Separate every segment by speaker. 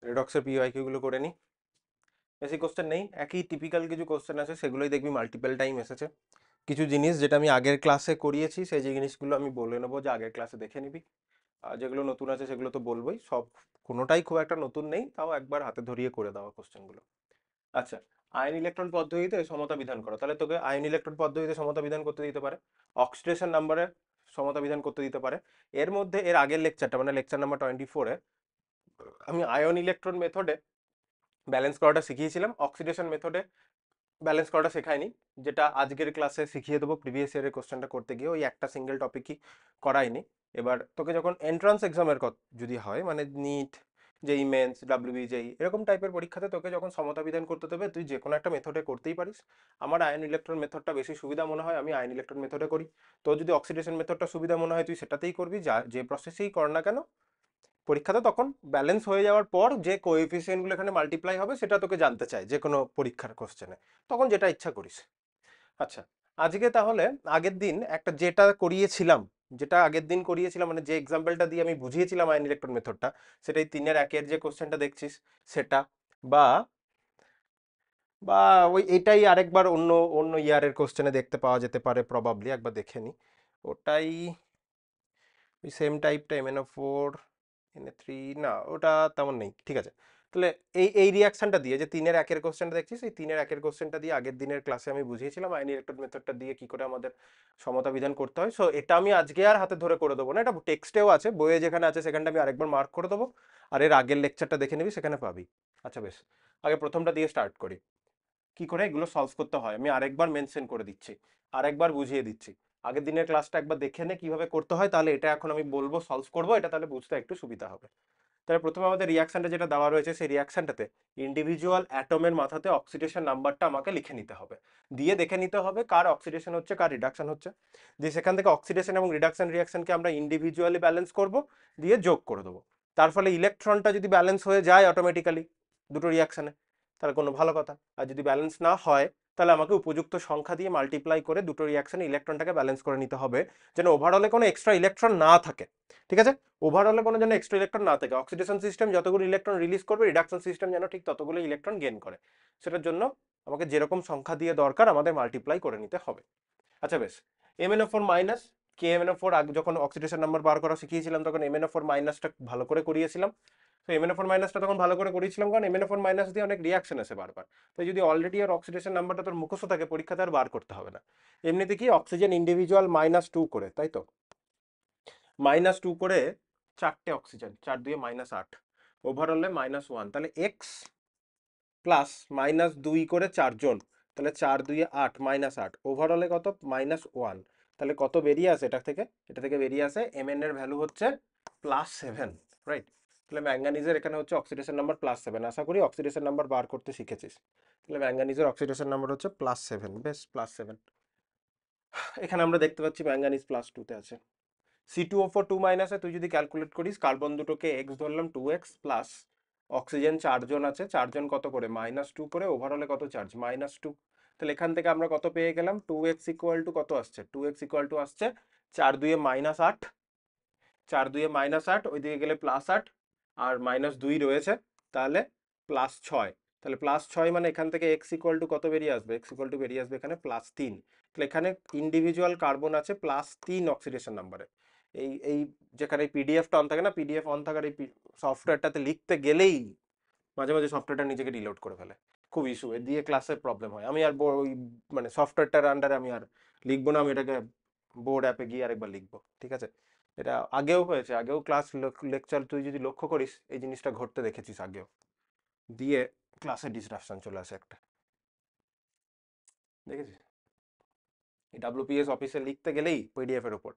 Speaker 1: রেডক্সের PYQ গুলো করে নিই। বেশি কোশ্চেন নেই, একই টিপিক্যাল কিছু কোশ্চেন আছে, সেগুলোই দেখবি মাল্টিপল টাইম এসেছে। কিছু জিনিস যেটা আমি আগের ক্লাসে করিয়েছি সেই জিনিসগুলো আমি বলে নেবো যে আগের ক্লাসে দেখে নিবি। আর যেগুলো নতুন আছে সেগুলো তো বলবোই, সব কোনোটাই খুব একটা নতুন নেই, তাও একবার হাতে ধরিয়ে করে দেওয়া কোশ্চেনগুলো। আচ্ছা, আয়ন ইলেকট্রন পদ্ধতিতে সমতা বিধান করো, তাহলে তোকে আয়ন ইলেকট্রন পদ্ধতিতে সমতা বিধান করতে দিতে পারে, অক্সিডেশন নাম্বারে সমতা বিধান করতে দিতে পারে। এর মধ্যে এর আগের লেকচারটা মানে লেকচার নাম্বার 24-এ আমি আয়ন ইলেকট্রন মেথডে ব্যালেন্স করাটা শিখিয়েছিলাম, অক্সিডেশন মেথডে ব্যালেন্স করাটা শেখায়নি। যেটা আজকের ক্লাসে শিখিয়ে দেবো, প্রিভিয়াস ইয়ারের কোশ্চেনটা করতে গিয়ে ওই একটা সিঙ্গেল টপিকই করায়নি। এবার তোকে যখন এন্ট্রান্স এক্সামের যদি হয় মানে নিট, যেই মেন্স, ডাব্লিউবিজেই এরকম টাইপের পরীক্ষাতে তোকে যখন সমতা বিধান করতে দেবে তুই যে কোনো একটা মেথডে করতেই পারিস। আমার আয়ন ইলেকট্রন মেথডটা বেশি সুবিধা মনে হয়, আমি আয়ন ইলেকট্রন মেথডে করি। তো যদি অক্সিডেশন মেথডটা সুবিধা মনে হয় তুই সেটাতেই করবি, যা যে প্রসেসেই কর না কেন পরীক্ষাতে তখন ব্যালেন্স হয়ে যাওয়ার পর যে কোএফিসিয়েন্ট গুলো এখানে মাল্টিপ্লাই হবে সেটা তোকে জানতে চায় যে কোনো পরীক্ষার কোশ্চেনে, তখন যেটা ইচ্ছা করিস। আচ্ছা, আজকে তাহলে আগের দিন একটা যেটা আগের দিন করিয়েছিলাম মানে যে এক্সাম্পলটা দিয়ে আমি বুঝিয়েছিলাম আয়ন ইলেকট্রন মেথডটা, সেটাই 3-এর 1-এর যে কোশ্চেনটা দেখছিস সেটা, বা বা ওই এটাই আরেকবার অন্য অন্য ইয়ারের কোশ্চেনে দেখতে পাওয়া যেতে পারে, প্রবাবলি একবার দেখে নি। ওটাই ওই সেম টাইপটা MnO4 Na3, না ওটা তেমন নেই, ঠিক আছে। তাহলে এই এই রিয়াকশনটা দিয়ে যে 3-এর 1-এর কোশ্চেনটা দেখছিস, এই 3-এর 1-এর কোশ্চেনটা দিয়ে আগের দিনের ক্লাসে আমি বুঝিয়েছিলাম আয়নি ইলেকট্রন মেথডটা দিয়ে কি করে আমাদের সমতা বিধান করতে হয়। সো এটা আমি আজকে আর হাতে ধরে করে দেবো না, এটা টেক্সটেও আছে, বইয়ে যেখানে আছে সেখানটা আমি আরেকবার মার্ক করে দেবো। আর এর আগের লেকচারটা দেখে নিবি, সেখানে পাবি। আচ্ছা বেশ, আগে প্রথমটা দিয়ে স্টার্ট করি। কি করে এগুলো সলভ করতে হয় আমি আরেকবার মেনশন করে দিচ্ছি, আরেকবার বুঝিয়ে দিচ্ছি। আগের দিনের ক্লাসটা একবার দেখে নে কিভাবে করতে হয়, তাহলে এটা এখন আমি বলবো সলভ করবো, এটা তাহলে বুঝতে একটু সুবিধা হবে। তাহলে প্রথমে আমাদের রিয়াকশনটা যেটা দেওয়া রয়েছে সেই রিয়াকশনটাতে ইন্ডিভিজুয়াল অ্যাটমের মাথাতে অক্সিডেশন নাম্বারটা আমাকে লিখে নিতে হবে, দিয়ে দেখে নিতে হবে কার অক্সিডেশন হচ্ছে কার রিডাকশন হচ্ছে। দিয়ে সেখান থেকে অক্সিডেশন এবং রিডাকশন রিয়াকশনকে আমরা ইন্ডিভিজুয়ালি ব্যালেন্স করব, দিয়ে যোগ করে দেবো। তার ফলে ইলেকট্রনটা যদি ব্যালেন্স হয়ে যায় অটোমেটিক্যালি দুটো রিয়াকশনে, তাহলে কোনো ভালো কথা। আর যদি ব্যালেন্স না হয় তাহলে আমাকে উপযুক্ত সংখ্যা দিয়ে মাল্টিপ্লাই করে দুটো রিয়াকশনে ইলেকট্রনটাকে ব্যালেন্স করে নিতে হবে, যেন ওভারঅলে কোনো এক্সট্রা ইলেকট্রন না থাকে। ঠিক আছে, ওভারঅলে কোনো যেন এক্সট্রা ইলেকট্রন না থাকে, অক্সিডেশন সিস্টেম যতগুলো ইলেকট্রন রিলিজ করবে রিডাকশন সিস্টেম যেন ঠিক ততগুলো ইলেকট্রন গেইন করে। সেটার জন্য আমাকে যেরকম সংখ্যা দিয়ে দরকার আমাদের মাল্টিপ্লাই করে নিতে হবে। আচ্ছা বেশ, MnO4 মাইনাস KMnO4 আগে যখন অক্সিডেশন নাম্বার বার করা শিখিয়েছিলাম তখন MnO4 মাইনাসটা ভালো করে করিয়েছিলাম। তো MnO4 মাইনাসটা তখন ভালো করে করিয়েছিলাম কারণ MnO4 মাইনাস দিয়ে অনেক রিয়াকশন আসে বারবার। তো যদি অলরেডি আর অক্সিডেশন নাম্বারটা তোর মুখস্থ থাকে পরীক্ষাতে আর বার করতে হবে না। এমনিতে কি অক্সিজেন ইন্ডিভিজুয়াল -2 করে, তাই তো? -2 করে 4টে অক্সিজেন, 4 2 -8, ওভারঅলে -1, তাহলে এক্স প্লাস -2 করে 4 জন, তাহলে 4 2 8 -8, ওভারঅলে কত -1। তাহলে কত বেরিয়ে আসে এটা থেকে? এটা থেকে বেরিয়ে আসে Mn এর ভ্যালু হচ্ছে +7, রাইট? তাহলে ম্যাঙ্গানিজের এখানে হচ্ছে অক্সিডেশন নাম্বার +7, আশা করি অক্সিডেশন নাম্বার বার করতে শিখেছিস। তাহলে ম্যাঙ্গানিজের অক্সিডেশন নাম্বার হচ্ছে +7, বেশ +7। এখানে আমরা দেখতে পাচ্ছি ম্যাঙ্গানিজ +2-তে আছে। C2O4 2 মাইনাসে তুই যদি ক্যালকুলেট করিস কার্বন দুটোকে এক্স ধরলাম, 2x প্লাস অক্সিজেন 4 জন আছে, 4 জন কত করে -2 করে, ওভারঅলে কত চার্জ -2। তাহলে এখান থেকে আমরা কত পেয়ে গেলাম, 2x ইকুয়াল টু কত আসছে, 2x ইকুয়াল টু আসছে 4 2 -8, 4 2 -8, ওইদিকে গেলে +8, আর -2 রয়েছে, তাহলে +6। তাহলে +6 মানে এখান থেকে x ইকুয়াল টু কত বেরিয়ে আসবে, x ইকুয়াল টু বেরিয়ে আসবে এখানে +3। তাহলে এখানে ইন্ডিভিজুয়াল কার্বন আছে +3 অক্সিডেশন নাম্বারে। এই এই যেখানে পিডিএফটা অন থাকে না, পিডিএফ অন থাকার এই সফটওয়্যারটাতে লিখতে গেলেই মাঝে মাঝে সফটওয়্যারটা নিজেকে রিলোড করে ফেলে, খুব ইস্যু, এ দিয়ে ক্লাসে প্রবলেম হয়। আমি আর ওই মানে সফটওয়্যারটার আন্ডারে আমি আর লিখবো না, আমি এটাকে বোর্ড অ্যাপে গিয়ে আরেকবার লিখবো, ঠিক আছে? এটা আগেও হয়েছে, আগেও ক্লাস লেকচার তুই যদি লক্ষ্য করিস এই জিনিসটা ঘটতে দেখেছিস আগেও, দিয়ে ক্লাসে ডিসরাপশন চলে আসে একটা, দেখেছিস? এই ডাব্লিউপিএস অফিসে লিখতে গেলেই পিডিএফ এর উপর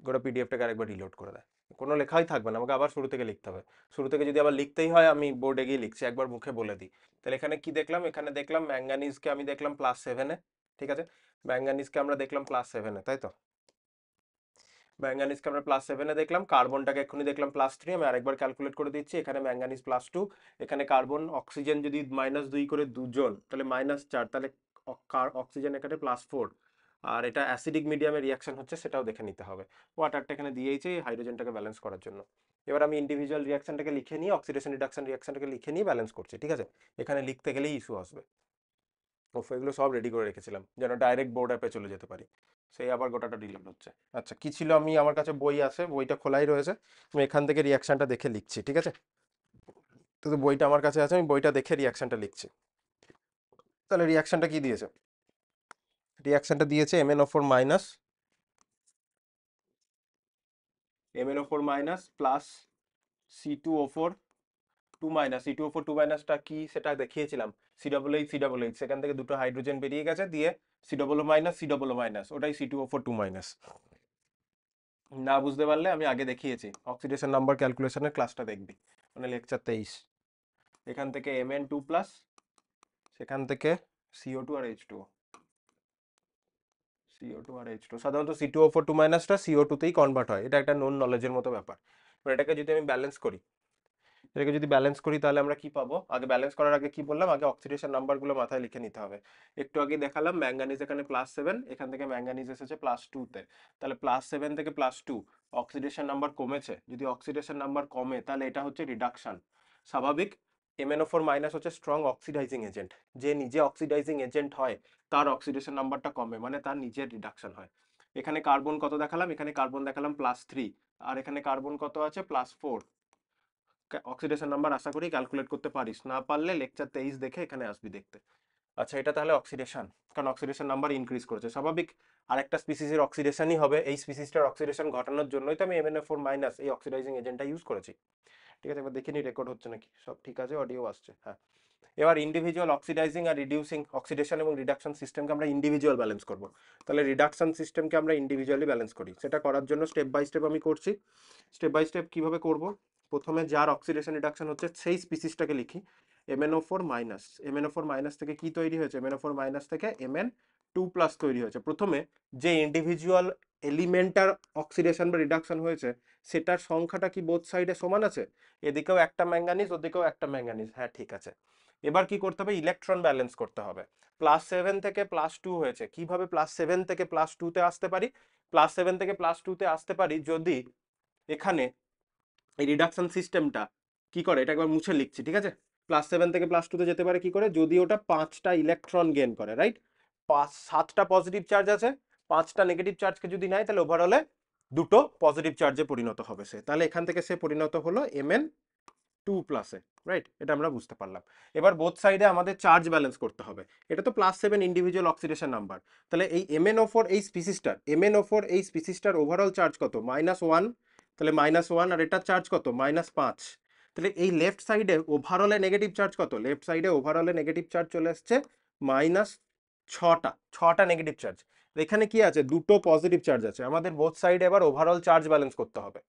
Speaker 1: গোটা পিডিএফটাকে আরেকবার রিলোড করে দেয়, কোনো লেখাই থাকবে না, আমাকে আবার শুরু থেকে লিখতে হবে। শুরু থেকে যদি আবার লিখতেই হয় আমি বোর্ডে গিয়ে লিখছি, একবার মুখে বলে দিই। তাহলে এখানে কি দেখলাম, এখানে দেখলাম ম্যাঙ্গানিজকে আমি দেখলাম +7-এ, ঠিক আছে? ম্যাঙ্গানিজকে আমরা দেখলাম +7-এ, তাই তো? ম্যাঙ্গানিজকে আমরা +7-এ দেখলাম, কার্বনটাকে এক্ষুনি দেখলাম +3, আমি আরেকবার ক্যালকুলেট করে দিচ্ছি। এখানে ম্যাঙ্গানিজ +2, এখানে কার্বন অক্সিজেন যদি -2 করে 2 জন তাহলে -4, তাহলে অক্সিজেন এখানে +4। আর এটা অ্যাসিডিক মিডিয়ামে রিয়াকশন হচ্ছে সেটাও দেখে নিতে হবে। ওয়াটারটা এখানে দিয়েইছে হাইড্রোজেনটাকে ব্যালেন্স করার জন্য। এবার আমি ইন্ডিভিজুয়াল রিয়াকশনটাকে লিখে নিয়ে অক্সিডেশন রিডাকশন রিয়াকশনটাকে লিখে নিয়ে ব্যালেন্স করছি, ঠিক আছে? এখানে লিখতে গেলেই ইস্যু আসবে। এগুলো সব রেডি করে রেখেছিলাম যেন ডাইরেক্ট বোর্ড অ্যাপে চলে যেতে পারি। সেই আবার গোটাটা ডিলিট হচ্ছে। আচ্ছা, কি ছিল, আমি আমার কাছে বই আছে, বইটা খোলাই রয়েছে, আমি এখান থেকে রিয়াকশনটা দেখে লিখছি, ঠিক আছে? তো বইটা আমার কাছে আছে, আমি বইটা দেখে রিয়াকশনটা লিখছি। তাহলে রিয়াকশনটা কি দিয়েছে? রিয়াকশনটা দিয়েছে MnO4 minus MnO4 minus plus C2O4 2 minus. C2O4 2 মাইনাসটা কি সেটা দেখিয়েছিলাম, COOH সেখান থেকে দুটো হাইড্রোজেন বেরিয়ে গেছে, দিয়ে COO মাইনাস COO মাইনাস, ওটাই C2O4 2 মাইনাস। না বুঝতে পারলে আমি আগে দেখিয়েছি, অক্সিডেশন নাম্বার ক্যালকুলেশনের ক্লাসটা দেখবি, মানে লেকচার 23। এখান থেকে Mn2 প্লাস, সেখান থেকে CO2 আর H2O, CO2 আর H2, সাধারণত C2O4 2 মাইনাসটা CO2 তেই কনভার্ট হয়, এটা একটা নোন নলেজের মতো ব্যাপার। এবার এটাকে যদি আমি ব্যালেন্স করি, তাহলে আমরা কি পাবো? আগে ব্যালেন্স করার আগে কি বললাম, আগে অক্সিডেশন নাম্বারগুলো মাথায় লিখে নিতে হবে। একটু আগে দেখালাম ম্যাঙ্গানিজ এখানে +7, এখান থেকে ম্যাঙ্গানিজ এসেছে +2 তে, তাহলে +7 থেকে +2 অক্সিডেশন নাম্বার কমেছে। যদি অক্সিডেশন নাম্বার কমে তাহলে এটা হচ্ছে রিডাকশন, স্বাভাবিক। MnO4 মাইনাস হচ্ছে স্ট্রং অক্সিডাইজিং এজেন্ট, যে নিজে অক্সিডাইজিং এজেন্ট হয় তার অক্সিডেশন নাম্বারটা কমে, মানে তার নিজের রিডাকশন হয়। এখানে কার্বন কত দেখালাম? এখানে কার্বন দেখালাম +3, আর এখানে কার্বন কত আছে? +4। অক্সিডেশন নাম্বার আশা করি ক্যালকুলেট করতে পারিস, না পারলে লেকচার 23 দেখে এখানে আসবি দেখতে। আচ্ছা, এটা তাহলে অক্সিডেশন, কারণ অক্সিডেশন নাম্বার ইনক্রিজ করেছে, স্বাভাবিক। আরেকটা স্পিসিসের অক্সিডেশনই হবে, এই স্পিসিসটার অক্সিডেশন ঘটানোর জন্যই তো আমি MnO4 মাইনাস এই অক্সিডাইজিং এজেন্টটা ইউজ করেছি, ঠিক আছে? এবার দেখে নি রেকর্ড হচ্ছে নাকি, সব ঠিক আছে, অডিও আসছে, হ্যাঁ। এবার ইন্ডিভিজুয়াল অক্সিডাইজিং আর রিডিউসিং, অক্সিডেশন এবং রিডাকশন সিস্টেমকে আমরা ইন্ডিভিজুয়াল ব্যালেন্স করব। তাহলে রিডাকশন সিস্টেমকে আমরা ইন্ডিভিজুয়ালি ব্যালেন্স করি, সেটা করার জন্য স্টেপ বাই স্টেপ আমি করছি। স্টেপ বাই স্টেপ কিভাবে করব? প্রথমে যার অক্সিডেশন রিডাকশন হচ্ছে সেই স্পিসিসটাকে লিখি, MnO4 মাইনাস। MnO4 মাইনাস থেকে কি তৈরি হয়েছে? MnO4 মাইনাস থেকে Mn2 প্লাস তৈরি হয়েছে। প্রথমে যে ইন্ডিভিজুয়াল এলিমেন্টার অক্সিডেশন বা রিডাকশন হয়েছে সেটার সংখ্যাটা কি বোথ সাইডে সমান আছে? এদিকেও একটা ম্যাঙ্গানিজ, ওদিকেও একটা ম্যাঙ্গানিজ, হ্যাঁ ঠিক আছে। এবার কি করতে হবে? ইলেকট্রন ব্যালেন্স করতে হবে। +7 থেকে +2 হয়েছে, কিভাবে +7 থেকে +2 তে আসতে পারি? +7 থেকে +2 তে আসতে পারি যদি এখানে এই রিডাকশন সিস্টেমটা কি করে, এটা একবার মুছে লিখছি, ঠিক আছে? +7 থেকে +2 তে যেতে পারে কি করে? যদি ওটা 5টা ইলেকট্রন গেইন করে, রাইট? 7টা পজিটিভ চার্জ আছে, 5টা নেগেটিভ চার্জকে যদি নেয় তাহলে ওভারঅলে দুটো পজিটিভ চার্জে পরিণত হবে সে, তাহলে এখান থেকে সে পরিণত হলো Mn2 প্লাসে, রাইট? এটা আমরা বুঝতে পারলাম। এবার বোথ সাইডে আমাদের চার্জ ব্যালেন্স করতে হবে। এটা তো +7 ইন্ডিভিজুয়াল অক্সিডেশন নাম্বার, তাহলে এই MnO4 এই স্পিসিসটার ওভারঅল চার্জ কত? -1, তাহলে -1, আর এটার চার্জ কত? -5। তাহলে এই লেফট সাইডে ওভারঅলে নেগেটিভ চার্জ কত? লেফট সাইডে ওভারঅলে নেগেটিভ চার্জ চলে আসছে -6টা নেগেটিভ চার্জ। এখানে কি আছে? দুটো পজিটিভ চার্জ আছে, আমাদের বোথ সাইডে এবার ওভারঅল চার্জ ব্যালেন্স করতে হবে।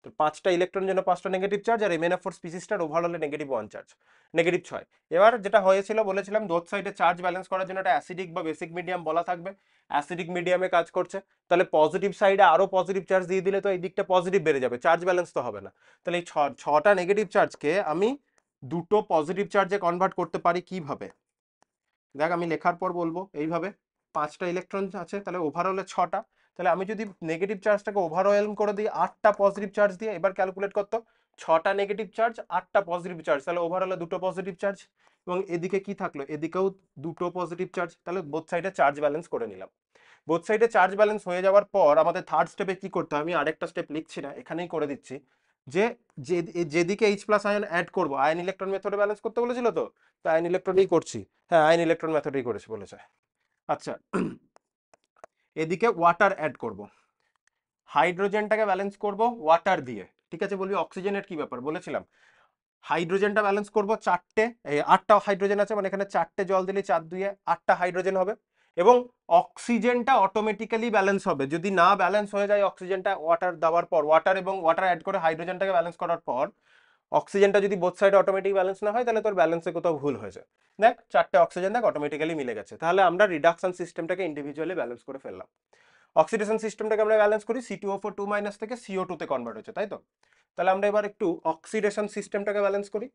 Speaker 1: তো 5টা ইলেকট্রন জন্য 5টা নেগেটিভ চার্জ, আর MnO4 স্পিসিসটার ওভারঅলে -1 চার্জ, -6। এবার যেটা হয়েছিল বলেছিলাম, বোথ সাইডে চার্জ ব্যালেন্স করার জন্য একটা অ্যাসিডিক বা বেসিক মিডিয়াম বলা থাকবে, অ্যাসিডিক মিডিয়ামে কাজ করছে, তাহলে পজিটিভ সাইডে আরো পজিটিভ চার্জ দিয়ে দিলে তো এই দিকটা পজিটিভ বেড়ে যাবে, চার্জ ব্যালেন্স তো হবে না। তাহলে এই 6টা নেগেটিভ চার্জকে আমি দুটো পজিটিভ চার্জে কনভার্ট করতে পারি কিভাবে? দেখ, আমি লেখার পর বলবো। এইভাবে 5টা ইলেকট্রন আছে, তাহলে ওভারঅলে 6টা, তাহলে আমি যদি নেগেটিভ চার্জটাকে ওভারওয়েলম করে দিই 8টা পজিটিভ চার্জ দিয়ে, এবার ক্যালকুলেট করতো 6টা নেগেটিভ চার্জ 8টা পজিটিভ চার্জ, তাহলে ওভারঅলে দুটো পজিটিভ চার্জ, এবং এদিকে কি থাকলো? এদিকেও দুটো পজিটিভ চার্জ, তাহলে বোথ সাইডে চার্জ ব্যালেন্স করে নিলাম। বোথ সাইডে চার্জ ব্যালেন্স হয়ে যাওয়ার পর আমাদের থার্ড স্টেপে কি করতে হবে? আমি আরেকটা স্টেপ লিখছি না, এখানেই করে দিচ্ছি, যে যেদিকে H প্লাস আয়ন অ্যাড করবো, আয়ন ইলেকট্রন মেথডে ব্যালেন্স করতে বলেছিল তো, তো আয়ন ইলেকট্রনেই করছি, হ্যাঁ আয়ন ইলেকট্রন মেথডেই করেছে বলেছে। আচ্ছা, এদিকে ওয়াটার অ্যাড করব, হাইড্রোজেনটাকে ব্যালেন্স করব ওয়াটার দিয়ে, ঠিক আছে? বলবি অক্সিজেনের কি ব্যাপার? বলেছিলাম হাইড্রোজেনটা ব্যালেন্স করব 8টা হাইড্রোজেন আছে, মানে এখানে 4টে জল দিলে 4 2 8টা হাইড্রোজেন হবে, এবং অক্সিজেনটা অটোমেটিক্যালি ব্যালেন্স হবে। যদি না ব্যালেন্স হয়ে যায় অক্সিজেনটা ওয়াটার দেওয়ার পর, ওয়াটার অ্যাড করে হাইড্রোজেনটাকে ব্যালেন্স করার পর, অক্সিজেনটা যদি বোথ সাইডে অটোমেটিক ব্যালেন্স না হয় তাহলে তোর ব্যালেন্সে কোথাও ভুল হয়েছে। দেখ 4টে অক্সিজেন দেখ অটোমেটিক্যালি মিলে গেছে, তাহলে আমরা রিডাকশন সিস্টেমটাকে ইন্ডিভিজুয়ালি ব্যালেন্স করে ফেললাম। অক্সিডেশন সিস্টেমটাকে আমরা ব্যালেন্স করি, C2O4 2 মাইনাস থেকে CO2 তে কনভার্ট হচ্ছে, তাই তো? তাহলে আমরা এবার একটু অক্সিডেশন সিস্টেমটাকে ব্যালেন্স করি।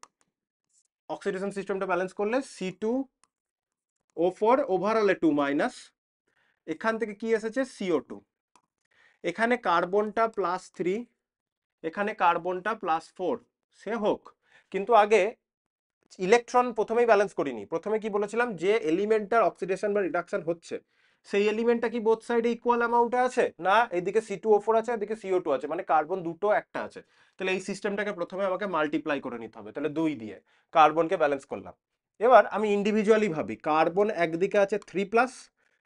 Speaker 1: অক্সিডেশন সিস্টেমটা ব্যালেন্স করলে C2O4 ওভারঅলে 2 মাইনাস, এখান থেকে কি এসেছে? CO2, এখানে কার্বনটা +3, এখানে কার্বনটা +4 সে হোক, কিন্তু আগে ইলেকট্রন প্রথমেই ব্যালেন্স করিনি। প্রথমে কি বলেছিলাম, যে এলিমেন্টটার অক্সিডেশন বা রিডাকশন হচ্ছে সেই এলিমেন্টটা কি বোথ সাইডে ইকুয়াল অ্যামাউন্টে আছে না, এদিকে C2O4 আছে, এদিকে CO2 আছে, মানে কার্বন দুটো একটা আছে। তাহলে এই সিস্টেমটাকে প্রথমে আমাকে মাল্টিপ্লাই করে নিতে হবে, তাহলে 2 দিয়ে কার্বনকে ব্যালেন্স করলাম। এবার আমি ইন্ডিভিজুয়ালি ভাবি, কার্বন একদিকে আছে 3+,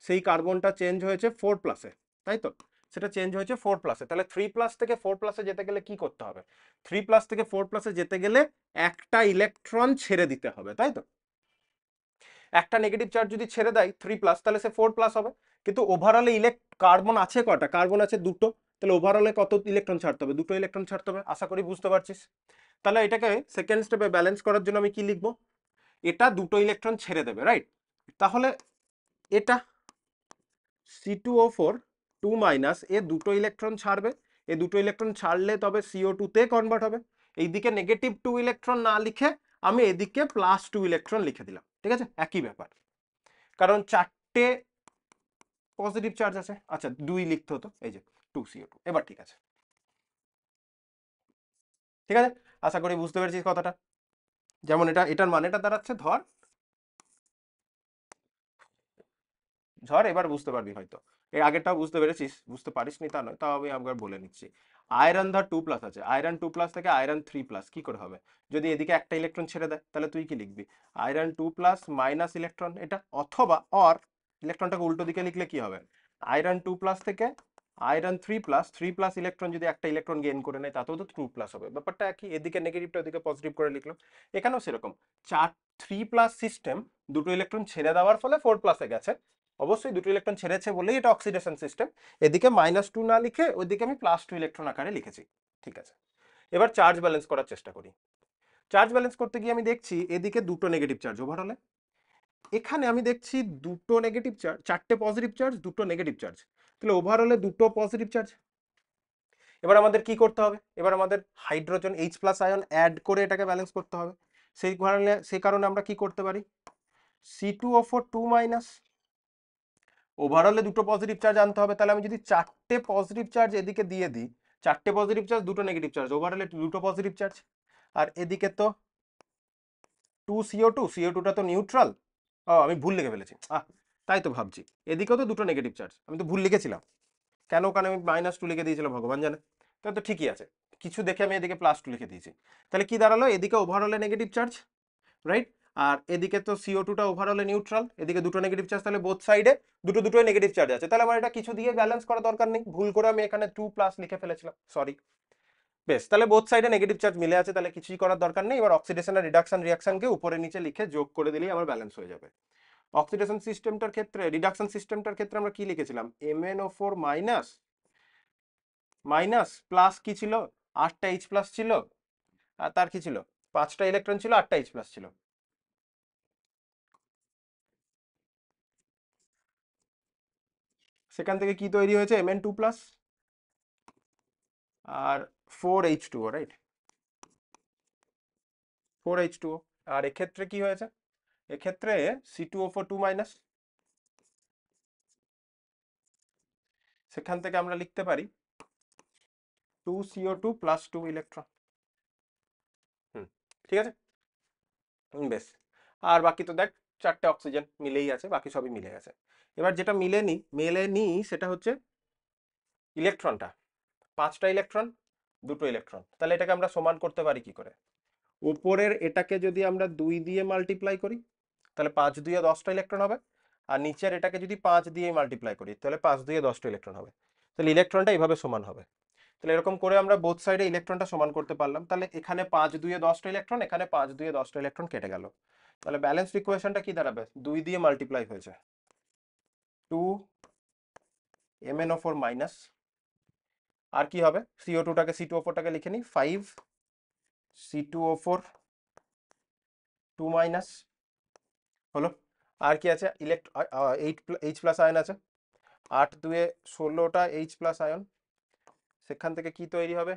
Speaker 1: সেই কার্বনটা চেঞ্জ হয়েছে 4+এ, তাই তো? সেটা চেঞ্জ হয়েছে 4+এ, তাহলে 3+ থেকে 4+এ যেতে গেলে কি করতে হবে? 3+ থেকে 4+এ যেতে গেলে একটা ইলেকট্রন ছেড়ে দিতে হবে, তাই তো? একটা নেগেটিভ চার্জ যদি ছেড়ে দেয় 3+, তাহলে সে 4+ হবে। কিন্তু ওভারঅলে কার্বন আছে কটা? কার্বন আছে দুটো, তাহলে ওভারঅলে কত ইলেকট্রন ছাড়তে হবে? দুটো ইলেকট্রন ছাড়তে হবে, আশা করি বুঝতে পারছিস। তাহলে এটাকে সেকেন্ড স্টেপে ব্যালেন্স করার জন্য আমি কি লিখবো? এটা দুটো ইলেকট্রন ছেড়ে দেবে, রাইট? তাহলে এটা C2O4 2- এ দুটো ইলেকট্রন ছাড়বে, এ দুটো ইলেকট্রন ছাড়লে তবে CO2 তে কনভার্ট হবে। এইদিকে -2 ইলেকট্রন না লিখে আমি এদিকে +2 ইলেকট্রন লিখে দিলাম, ঠিক আছে? একই ব্যাপার, কারণ চারটে পজিটিভ চার্জ আছে। আচ্ছা, 2 লিখতে হতো, এই যে 2CO2। এবার ঠিক আছে, ঠিক আছে, আশা করি বুঝতে পেরেছিস কথাটা। যেমন এটার মানেটা দাঁড়াচ্ছে, ধর ঝড়, এবার বুঝতে পারবি হয়তো। এর আগেরটাও বুঝতে পেরেছিস, বুঝতে পারিসনি তা নয়, তাও আমি একবার বলে নিচ্ছি। আয়রন ধর 2+ আছে, আয়রন 2+ থেকে আয়রন 3+ কি করে হবে? যদি এদিকে একটা ইলেকট্রন ছেড়ে দেয় তাহলে তুই কি লিখবি? আয়রন 2+ মাইনাস ইলেকট্রন, এটা, অথবা ইলেকট্রনটাকে উল্টো দিকে লিখলে কি হবে? আয়রন 2+ থেকে আয়রন 3+, ইলেকট্রন যদি একটা ইলেকট্রন গেইন করে নেয় তাতেও তো 2+ হবে। ব্যাপারটা কি, এদিকে নেগেটিভটা ওদিকে পজিটিভ করে লিখলো। এখানেও সেরকম, 3+ সিস্টেম, দুটো ইলেকট্রন ছেড়ে দেওয়ার ফলে 4+এ গেছে। অবশ্যই দুটো ইলেকট্রন ছেড়েছে বলেই এটা অক্সিডেশন সিস্টেম। এদিকে -2 না লিখে ওইদিকে আমি +2 ইলেকট্রন আকারে লিখেছি, ঠিক আছে? এবার চার্জ ব্যালেন্স করার চেষ্টা করি। চার্জ ব্যালেন্স করতে গিয়ে আমি দেখছি এদিকে দুটো নেগেটিভ চার্জ ওভারঅলে, এখানে আমি দেখছি দুটো নেগেটিভ চার্জ, চারটে পজিটিভ চার্জ, দুটো নেগেটিভ চার্জ, তাহলে ওভারঅলে দুটো পজিটিভ চার্জ। এবার আমাদের কি করতে হবে? এবার আমাদের হাইড্রোজেন H+ আয়ন অ্যাড করে এটাকে ব্যালেন্স করতে হবে। সেই কারণে আমরা কি করতে পারি? C2O4 2-, ওভারঅলে দুটো পজিটিভ চার্জ আনতে হবে। তাহলে আমি যদি চারটে পজিটিভ চার্জ এদিকে দিয়ে দিই, চারটে পজিটিভ চার্জ, দুটো নেগেটিভ চার্জ, ওভারঅলে দুটো পজিটিভ চার্জ। আর এদিকে তো 2CO2, CO2টা তো নিউট্রাল। আমি ভুল লিখে ফেলেছি, তাই তো ভাবছি, এদিকেও তো দুটো নেগেটিভ চার্জ, আমি তো ভুল লিখেছিলাম। কেন? কারণ আমি -2 লিখে দিয়েছিলাম, ভগবান জানে। তাহলে তো ঠিকই আছে, কিছু দেখে আমি এদিকে +2 লিখে দিয়েছি। তাহলে কি দাঁড়ালো? এদিকে ওভারঅলে নেগেটিভ চার্জ, রাইট? আর এদিকে তো CO2টা ওভারঅলে নিউট্রাল, এদিকে দুটো নেগেটিভ চার্জ, তাহলে বোথ সাইডে দুটোই নেগেটিভ চার্জ আছে। তাহলে আমার এটা কিছু দিয়ে ব্যালেন্স করা দরকার নেই, ভুল করে আমি এখানে 2+ লিখে ফেলেছিলাম, সরি। বেশ, তাহলে বোথ সাইডে নেগেটিভ চার্জ মিলে আছে, তাহলে কিছুই করার দরকার নেই। এবার অক্সিডেশন আর রিডাকশন রিঅ্যাকশনকে উপরে নিচে লিখে যোগ করে দিলেই আমার ব্যালেন্স হয়ে যাবে। অক্সিডেশন সিস্টেমটার ক্ষেত্রে, রিডাকশন সিস্টেমটার ক্ষেত্রে আমরা কি লিখেছিলাম? MnO4 মাইনাস মাইনাস প্লাস কি ছিল? 8টা H+ ছিল, আর তার কি ছিল? 5টা ইলেকট্রন ছিল, 8টা H+ ছিল। সেখান থেকে কি তৈরি হয়েছে? Mn2+, আর 4H2O, রাইট? 4H2O। আর এক্ষেত্রে কি হয়েছে? এক্ষেত্রে C2O4 2-, সেখান থেকে আমরা লিখতে পারি 2CO2 +2 ইলেকট্রন। ঠিক আছে, বেশ। আর বাকি তো দেখ, চারটে অক্সিজেন মিলেই আছে, বাকি সবই মিলে গেছে। এবার যেটা মেলেনি সেটা হচ্ছে ইলেকট্রনটা, 5টা ইলেকট্রন, দুটো ইলেকট্রন। তাহলে এটাকে আমরা সমান করতে পারি কি করে? উপরের এটাকে যদি আমরা 2 দিয়ে মাল্টিপ্লাই করি তাহলে 5×2 = 10টা ইলেকট্রন হবে, আর নিচের এটাকে যদি 5 দিয়ে মাল্টিপ্লাই করি তাহলে 5×2 = 10টা ইলেকট্রন হবে। তাহলে ইলেকট্রনটা এইভাবে সমান হবে। তাহলে এরকম করে আমরা বোথ সাইডে ইলেকট্রনটা সমান করতে পারলাম। তাহলে এখানে 5×2 = 10টা ইলেকট্রন, এখানে 5×2 = 10টা ইলেকট্রন কেটে গেল। তাহলে ব্যালেন্সড ইকুয়েশনটা কি দাঁড়াবে? 2 দিয়ে মাল্টিপ্লাই হয়েছে, 2 MnO4 মাইনাস, আর কি হবে? C2O4টাকে লিখে নিই, 5 C2O4 2- হলো। আর কি আছে? 8H+ আয়ন আছে, 8×2 = 16টা H+ আয়ন। সেখান থেকে কি তৈরি হবে?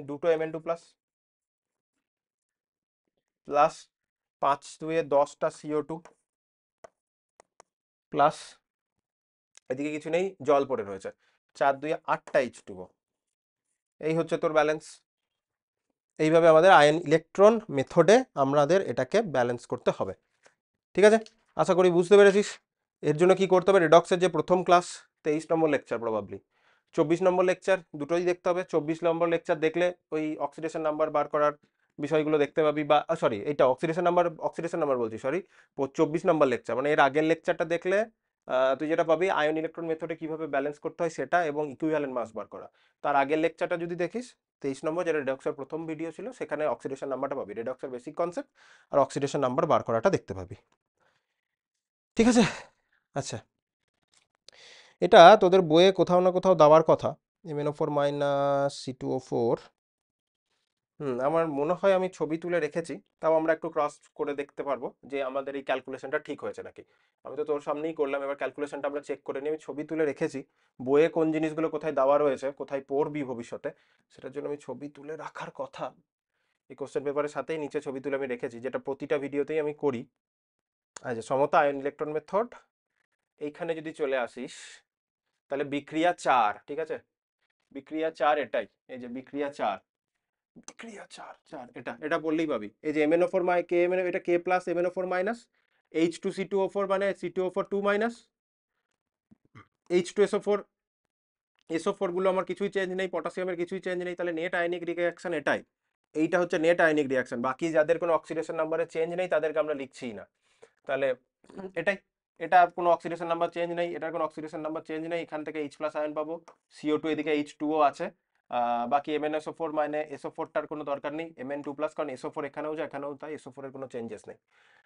Speaker 1: দুটো Mn2+ প্লাস 5×2 = 10টা CO2 প্লাস, এদিকে কিছু নেই, জল পড়ে রয়েছে, 4×2 = 8টা H2O। এই হচ্ছে তোর ব্যালেন্স। এইভাবে আমাদের আয়ন ইলেকট্রন মেথডে আমাদের এটাকে ব্যালেন্স করতে হবে। ঠিক আছে, আশা করি বুঝতে পেরেছিস। এর জন্য কি করতে হবে, রেডক্সের যে প্রথম ক্লাস 23 নম্বর লেকচার, প্রবাবলি 24 নম্বর লেকচার, দুটোই দেখতে হবে। 24 নম্বর লেকচার দেখলে ওই অক্সিডেশন নাম্বার বার করার বিষয়গুলো দেখতে পাবি, বা সরি এইটা অক্সিডেশন নাম্বার বলছি, সরি 24 নম্বর লেকচার মানে এর আগের লেকচারটা দেখলে তুই যেটা পাবি আয়ন ইলেকট্রন মেথডে কিভাবে ব্যালেন্স করতে হয় সেটা, এবং ইকুইভ্যালেন্ট মাস বার করা। তার আগের লেকচারটা যদি দেখিস 23 নম্বর, যেটা রেডক্সের প্রথম ভিডিও ছিল, সেখানে অক্সিডেশন নাম্বারটা পাবি, রেডক্সের বেসিক কনসেপ্ট আর অক্সিডেশন নাম্বার বার করাটা দেখতে পাবি। ঠিক আছে, আচ্ছা, এটা তোদের বইয়ে কোথাও না কোথাও দেওয়ার কথা, MnO4 মাইনাস C2O4। আমার মনে হয় আমি ছবি তুলে রেখেছি, তাও আমরা একটু ক্রস করে দেখতে পারবো যে আমাদের এই ক্যালকুলেশনটা ঠিক হয়েছে নাকি। আমি তো তোর সামনেই করলাম, এবার ক্যালকুলেশনটা আমরা চেক করে নিই। আমি ছবি তুলে রেখেছি, বইয়ে কোন জিনিসগুলো কোথায় দেওয়া রয়েছে, কোথায় পড়বি ভবিষ্যতে, সেটার জন্য আমি ছবি তুলে রাখার কথা। এই কোশ্চেন পেপারের সাথেই নিচে ছবি তুলে আমি রেখেছি, যেটা প্রতিটা ভিডিওতেই আমি করি। আচ্ছা, সমতা আয়ন ইলেকট্রন মেথড, এইখানে যদি চলে আসিস তাহলে বিক্রিয়া 4, ঠিক আছে, বিক্রিয়া 4 এটাই, এই যে বিক্রিয়া 4, বিক্রিয়া 4 4 এটা এটা বললেই পাবি। এই যে MnO4 কে এটা K plus MnO4 minus H2C2O4 মানে C2O4 2 মাইনাস H2SO4, SO4 গুলো আমার কিছুই চেঞ্জ নেই, পটাশিয়ামের কিছুই চেঞ্জ নেই, তাহলে নেট আয়নিক রিঅ্যাকশন এটাই। এইটা হচ্ছে নেট আয়নিক রিঅ্যাকশন। বাকি যাদের কোনো অক্সিডেশন নাম্বারে চেঞ্জ নেই তাদেরকে আমরা লিখছিই না। তাহলে এটাই, এটা কোনো অক্সিডেশন নাম্বার চেঞ্জ নেই, এটার কোনো অক্সিডেশন নাম্বার চেঞ্জ নেই, এখান থেকে H প্লাস আয়ন পাবো, CO2 এদিকে H2O আছে, বাকি MnSO4 মানে SO4টার কোনো দরকার নেই, Mn2 প্লাস, কারণ SO4 এখানেও যায় এখানেও তাই, SO4 এর কোনো চেঞ্জেস নেই।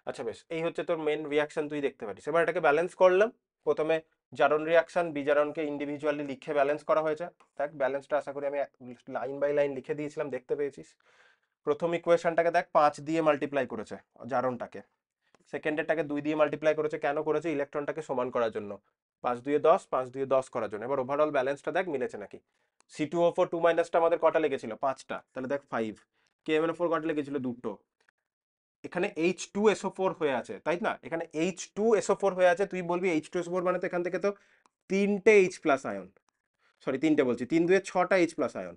Speaker 1: আচ্ছা বেশ, এই হচ্ছে তোর মেন রিয়াকশন, তুই দেখতে পারিস। এবার এটাকে ব্যালেন্স করলাম, প্রথমে জারণ রিয়াকশন, বিজারণকে ইন্ডিভিজুয়ালি লিখে ব্যালেন্স করা হয়েছে। দেখ ব্যালেন্সটা আশা করি আমি লাইন বাই লাইন লিখে দিয়েছিলাম, দেখতে পেয়েছিস। প্রথম ইকুয়েশনটাকে দেখ 5 দিয়ে মাল্টিপ্লাই করেছে জারণটাকে, সেকেন্ডেরটাকে 2 দিয়ে মাল্টিপ্লাই করেছে, কেন করেছে, ইলেকট্রনটাকে সমান করার জন্য, 5 2 10, 5 2 10 করার জন্য। এবার ওভারঅল ব্যালেন্সটা দেখ মিলেছে নাকি। C2O4 2 মাইনাসটা আমাদের কটা লেগেছিল, 5টা, তাহলে দেখ 5, KMnO4 কটা লেগেছিল, দুটো, এখানে H2SO4 হয়ে আছে, তাই না, এখানে H2SO4 হয়ে আছে, তুই বলবি H2SO4 মানে তো এখান থেকে তো 3টে H প্লাস আয়ন, সরি 3টে বলছি, 3 2 6টা H প্লাস আয়ন।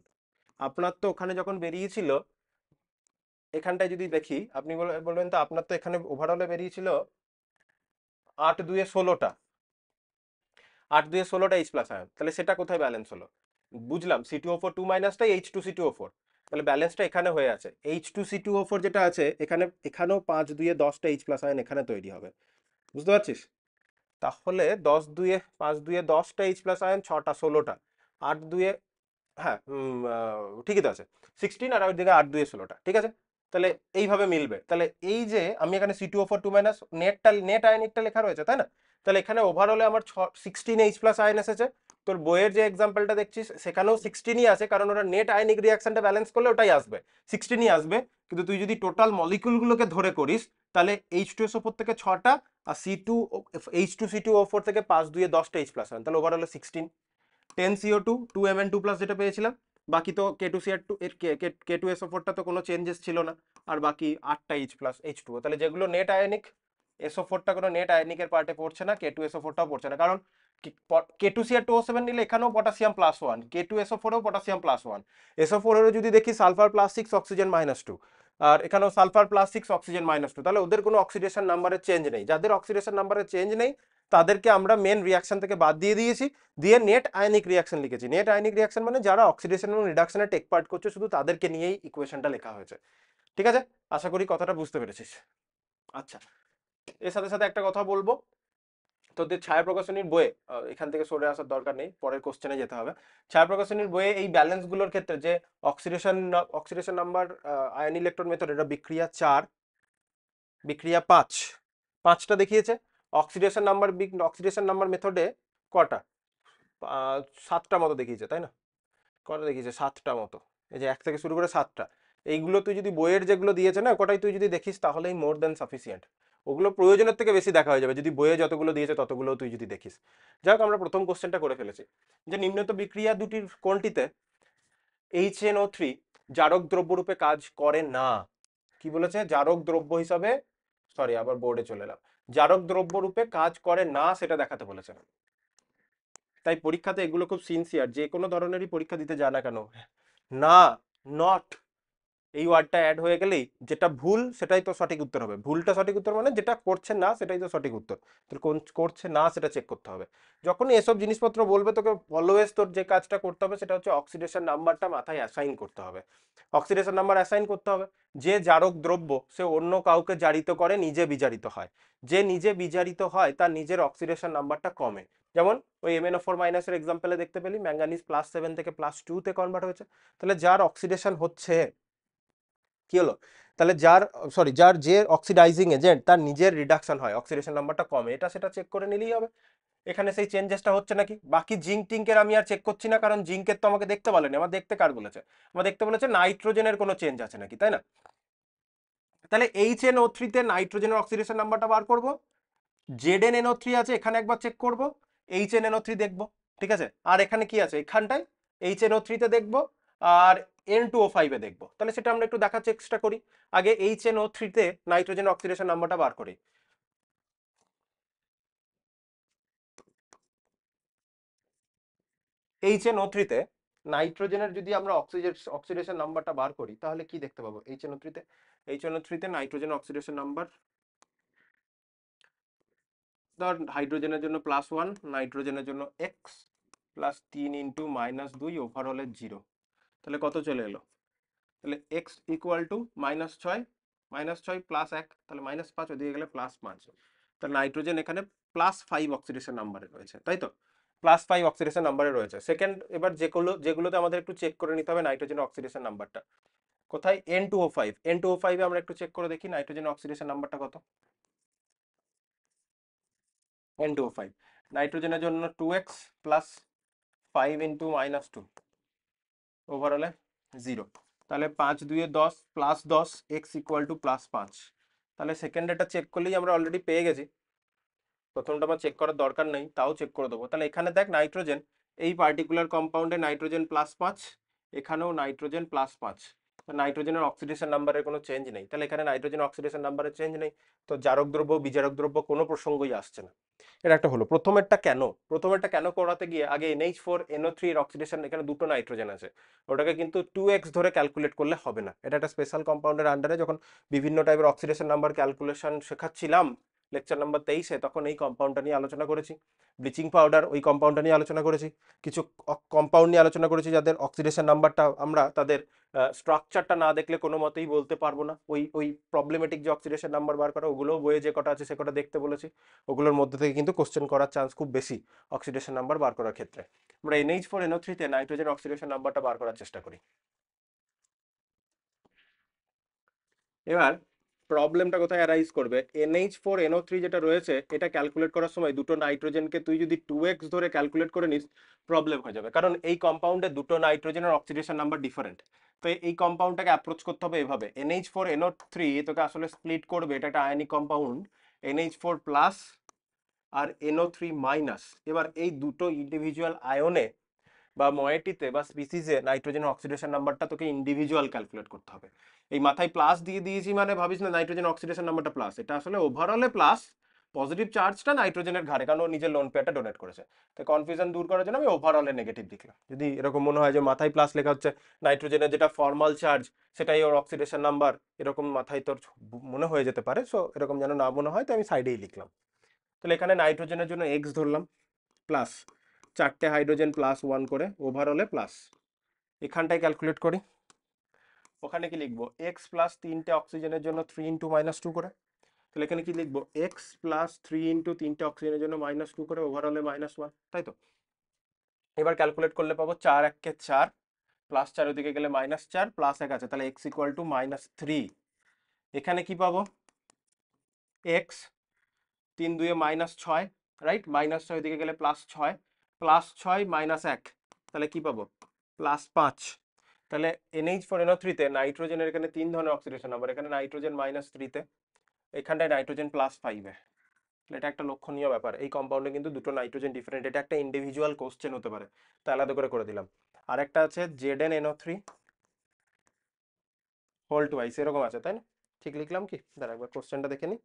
Speaker 1: আপনার তো ওখানে যখন বেরিয়েছিল, এখানটায় যদি দেখি, আপনি বলবেন তো আপনার তো এখানে ওভারঅলে বেরিয়েছিল 8 2 16টা, 8 2 16টা H প্লাস আয়ন, তাহলে সেটা কোথায় ব্যালেন্স হলো, বুঝলাম C2O4 2 মাইনাসটাই H2C2O4, তাহলে ব্যালেন্সটা এখানে হয়ে আছে। H2C2O4 যেটা আছে এখানে, এখানেও 5 2 10টা H প্লাস আয়ন এখানে তৈরি হবে, বুঝতে পারছিস। তাহলে 10 2 5 2 10টা H প্লাস আয়ন, 6টা 16টা, 8 2, হ্যাঁ ঠিকই তো আছে 16, আর ওই দিকে 8 2 16টা, ঠিক আছে। তাহলে এইভাবে মিলবে, তাহলে এই যে আমি এখানে C2O4 2 মাইনাস নেট আয়নিকটা লেখা রয়েছে, তাই না, তাহলে এখানে ওভারঅলে আমার 16 H প্লাস আয়ন এসেছে। তোর বইয়ের যে এক্সাম্পলটা দেখছিস সেখানেও 16ই আছে, কারণ ওরা নেট আয়নিক রিয়াকশনটা ব্যালেন্স করলে ওটাই আসবে, 16ই আসবে। কিন্তু তুই যদি টোটাল মলিকুলগুলোকে ধরে করিস, তাহলে H2SO4 থেকে 6টা, আর H2C2O4 থেকে 5 2 10টা H প্লাস আয়ন, তাহলে ওভারঅলে 16, 10CO2 2Mn2 প্লাস যেটা পেয়েছিলাম, বাকি তো K2CR2 এর K2SO4টা তো কোনো চেঞ্জেস ছিল না, আর বাকি 8টা H প্লাস H2O, তাহলে যেগুলো নেট আয়নিক, SO4টা কোনো নেট আয়নিকের পার্টে পড়ছে না, K2SO4টাও পড়ছে না, কারণ K2CR2O7 নিলে এখানেও পটাশিয়াম প্লাস 1, K2SO4এও পটাশিয়াম প্লাস 1, SO4 এরও যদি দেখি সালফার প্লাস 6 অক্সিজেন মাইনাস 2, আর এখানেও সালফার প্লাস 6 অক্সিজেন মাইনাস 2, তাহলে ওদের কোনো অক্সিডেশন নাম্বারের চেঞ্জ নেই। যাদের অক্সিডেশন নাম্বারের চেঞ্জ নেই তাদেরকে আমরা মেন রিয়াকশন থেকে বাদ দিয়ে দিয়েছি, দিয়ে নেট আয়নিক রিয়াকশন লিখেছি। নেট আয়নিক রিয়াকশন মানে যারা অক্সিডেশন এবং রিডাকশনে টেক পার্ট করছে, শুধু তাদেরকে নিয়েই ইকুয়েশনটা লেখা হয়েছে। ঠিক আছে, আশা করি কথাটা বুঝতে পেরেছিস। আচ্ছা, এর সাথে সাথে একটা কথা বলবো, তোদের ছায়া প্রকাশনীর বইয়ে, এখান থেকে সরে আসার দরকার নেই, পরের কোশ্চেনে যেতে হবে। ছায়া প্রকাশনীর বইয়ে এই ব্যালেন্স গুলোর ক্ষেত্রে যে oxidation number ion electron method, এটা বিক্রিয়া 4, বিক্রিয়া 5, 5টা দেখিয়েছে। অক্সিডেশন নাম্বার মেথডে কটা, 7টা মতো দেখিয়েছে, তাই না, কটা দেখিয়েছে, 7টা মতো, এই যে 1 থেকে শুরু করে 7টা। এইগুলো তুই যদি বইয়ের যেগুলো দিয়েছে না কটাই তুই যদি দেখিস, তাহলেই মোর দেন সাফিসিয়েন্ট। ওগুলো প্রয়োজনের থেকে বেশি দেখা হয়ে যাবে যদি বইয়ে যতগুলো দিয়েছে ততগুলো তুই যদি দেখিস। যাই হোক, আমরা প্রথম কোশ্চেনটা করে ফেলেছি, যে নিম্নত বিক্রিয়া দুটির কোনটিতে HNO3 জারক দ্রব্য রূপে কাজ করে না। কি বলেছে, জারক দ্রব্য হিসাবে, সরি আবার বোর্ডে চলে এলাম, জারক দ্রব্য রূপে কাজ করে না সেটা দেখাতে বলেছে। তাই পরীক্ষাতে এগুলো খুব সিনসিয়ার, যে কোনো ধরনেরই পরীক্ষা দিতে যা না কেন, না, নট, এই ওয়ার্ডটা অ্যাড হয়ে গেলেই যেটা ভুল সেটাই তো সঠিক উত্তর হবে, ভুলটা সঠিক উত্তর মানে যেটা করছে না সেটাই তো সঠিক উত্তর, তোর কোন করছে না সেটা চেক করতে হবে। যখনই এসব জিনিসপত্র বলবে তোকে অলওয়েজ তোর যে কাজটা করতে হবে সেটা হচ্ছে অক্সিডেশন নাম্বারটা মাথায় অ্যাসাইন করতে হবে। অক্সিডেশন নাম্বার অ্যাসাইন করতে হবে। যে জারক দ্রব্য সে অন্য কাউকে জারিত করে নিজে বিজারিত হয়, যে নিজে বিজারিত হয় তার নিজের অক্সিডেশন নাম্বারটা কমে। যেমন ওই MnO4 মাইনাসের এক্সাম্পলে দেখতে পেলি ম্যাঙ্গানিজ +7 থেকে +2 তে কনভার্ট হয়েছে। তাহলে যার অক্সিডেশন হচ্ছে কি হলো, তাহলে যার যে অক্সিডাইজিং এজেন্ট তার নিজের রিডাকশন হয়, অক্সিডেশন নাম্বারটা কমে, এটা সেটা চেক করে নিলেই হবে। এখানে সেই চেঞ্জেসটা হচ্ছে নাকি। বাকি জিঙ্ক টিঙ্কের আমি আর চেক করছি না, কারণ জিঙ্কের তো আমাকে দেখতে বলেনি, আমার দেখতে কার বলেছে, আমার দেখতে বলেছে নাইট্রোজেনের কোনো চেঞ্জ আছে নাকি, তাই না। তাহলে HNO3 তে নাইট্রোজেনের অক্সিডেশন নাম্বারটা বার করব, ZnNO3 আছে এখানে একবার চেক করব, HNNO3 দেখব, ঠিক আছে। আর এখানে কি আছে, এখানটায় HNO3 তে দেখব আর N2O5 এ দেখব। তাহলে সেটা আমরা একটু দেখার চেষ্টা করি। আগে HNO3 তে নাইট্রোজেন অক্সিডেশন নাম্বারটা বার করি। HNO3 তে নাইট্রোজেনের যদি আমরা অক্সিডেশন নাম্বারটা বার করি তাহলে কি দেখতে পাবো। HNO3 তে নাইট্রোজেন অক্সিডেশন নাম্বার, ধর হাইড্রোজেনের জন্য +1, নাইট্রোজেনের জন্য x, +3 × -2 ওভারঅলের 0। তাহলে কত চলে এলো, তাহলে x ইকুয়াল টু -6, -6 +1, তাহলে -5, ওদিকে গেলে +5। তাহলে নাইট্রোজেন এখানে +5 অক্সিডেশন নাম্বারে রয়েছে, তাই তো, +5 অক্সিডেশন নাম্বারে রয়েছে। সেকেন্ড, এবার যেগুলোতে আমাদের একটু চেক করে নিতে হবে নাইট্রোজেন অক্সিডেশন নাম্বারটা কোথায়, N2O5 এ আমরা একটু চেক করে দেখি নাইট্রোজেন অক্সিডেশন নাম্বারটা কত। N2O5 নাইট্রোজেনের জন্য 2x +5 × -2 ওভারঅলে 0। তাহলে 5 2 এ 10 +10 x ইকুয়াল টু +5। তাহলে সেকেন্ড এটা চেক করলেই আমরা অলরেডি পেয়ে গেছি, প্রথমটা আমার চেক করার দরকার নেই, তাও চেক করে দেবো। তাহলে এখানে দেখ নাইট্রোজেন, এই পার্টিকুলার কম্পাউন্ডে নাইট্রোজেন +5, এখানেও নাইট্রোজেন +5, নাইট্রোজেনের অক্সিডেশন নাম্বারের কোনো চেঞ্জ নেই। তাহলে এখানে নাইট্রোজেন অক্সিডেশন নাম্বারের চেঞ্জ নেই, তো জারক দ্রব্য বিজারক দ্রব্য কোনো প্রসঙ্গই আসছে না। এটা একটা হলো। প্রথমেরটা কেন করাতে গিয়ে আগে NH4NO3 এর অক্সিডেশন, এখানে দুটো নাইট্রোজেন আছে, ওটাকে কিন্তু 2x ধরে ক্যালকুলেট করলে হবে না। এটা একটা স্পেশাল কম্পাউন্ডের আন্ডারে যখন বিভিন্ন টাইপের অক্সিডেশন নাম্বার ক্যালকুলেশন শেখাচ্ছিলাম লেকচার নাম্বার 23-এ, তখন এই কম্পাউন্ডটা নিয়ে আলোচনা করেছি। ব্লিচিং পাউডার ওই কম্পাউন্ডটা নিয়ে আলোচনা করেছি। কিছু কম্পাউন্ড নিয়ে আলোচনা করেছি যাদের অক্সিডেশন নাম্বারটা আমরা তাদের স্ট্রাকচারটা না দেখলে কোনো মতেই বলতে পারবো না। ওই প্রবলেমেটিক যে অক্সিডেশন নাম্বার বার করা, ওগুলোও বইয়ে যে কটা আছে সে কটা দেখতে বলেছি। ওগুলোর মধ্যে থেকে কিন্তু কোশ্চেন করার চান্স খুব বেশি অক্সিডেশন নাম্বার বার করার ক্ষেত্রে। আমরা NH4NO3 তে নাইট্রোজেন অক্সিডেশন নাম্বারটা বার করার চেষ্টা করি। এবার প্রবলেমটা কোথায় অ্যারাইজ করবে, NH4NO3 যেটা রয়েছে এটা ক্যালকুলেট করার সময় দুটো নাইট্রোজেনকে তুই যদি 2x ধরে ক্যালকুলেট করে নিস প্রবলেম হয়ে যাবে, কারণ এই কম্পাউন্ডে দুটো নাইট্রোজেনের অক্সিডেশন নাম্বার ডিফারেন্ট। তো এই কম্পাউন্ডটাকে অ্যাপ্রোচ করতে হবে এভাবে, NH4NO3 তোকে আসলে স্প্লিট করবে, এটা একটা আয়নিক কম্পাউন্ড, NH4+ আর NO3-। এবার এই দুটো ইন্ডিভিজুয়াল আয়নে বা ময়েটিতে বা স্পিসিসে নাইট্রোজেন অক্সিডেশন নাম্বারটা তোকে ইন্ডিভিজুয়াল ক্যালকুলেট করতে হবে। এই মাথায় প্লাস দিয়ে দিয়েছি মানে ভাবিস না নাইট্রোজেন অক্সিডেশন নাম্বারটা প্লাস, এটা আসলে ওভারঅলে প্লাস, পজিটিভ চার্জটা নাইট্রোজেনের ঘাড়ে, কারণ ও নিজের লোন পেয়ারটা ডোনেট করেছে। তো কনফিউশন দূর করার জন্য আমি ওভারঅলে নেগেটিভ লিখলাম। যদি এরকম মনে হয় যে মাথায় প্লাস লেখা হচ্ছে নাইট্রোজেনের যেটা ফর্মাল চার্জ সেটাই ওর অক্সিডেশন নাম্বার, এরকম মাথায় তোর মনে হয়ে যেতে পারে, সো এরকম যেন না মনে হয় তো আমি সাইডেই লিখলাম। তাহলে এখানে নাইট্রোজেনের জন্য এক্স ধরলাম প্লাস, চারটে হাইড্রোজেন +1 করে ওভারঅলে প্লাস, এখানটায় ক্যালকুলেট করি, ওখানে কি লিখবো x প্লাস 3টে অক্সিজেনের জন্য 3 × -2 করে। তাহলে এখানে কি লিখবো x প্লাস 3 × 3টে অক্সিজেনের জন্য -2 করে ওভারঅলে -1, তাই তো। এবার ক্যালকুলেট করলে পাবো 4 × 1 = 4, +4 ওদিকে গেলে -4, +1 আছে, তাহলে x ইকুয়াল টু -3। এখানে কি পাবো x, 3 2 এ -6, রাইট, -6 ওদিকে গেলে +6, +6 -1, তাহলে কি পাবো +5। তাহলে NH4NO3 তে নাইট্রোজেনের এখানে তিন ধরনের অক্সিডেশন নাম্বার, এখানে নাইট্রোজেন -3 তে, এখানটায় নাইট্রোজেন +5 এ। এটা একটা লক্ষণীয় ব্যাপার, এই কম্পাউন্ডে কিন্তু দুটো নাইট্রোজেন ডিফারেন্ট, এটা একটা ইন্ডিভিজুয়াল কোশ্চেন হতে পারে, তা আলাদা করে দিলাম। আরেকটা আছে ZnNO3 হোল টুয়াইস, এরকম আছে তাই না, ঠিক লিখলাম কি, দাঁড়া একবার কোশ্চেনটা দেখে নি।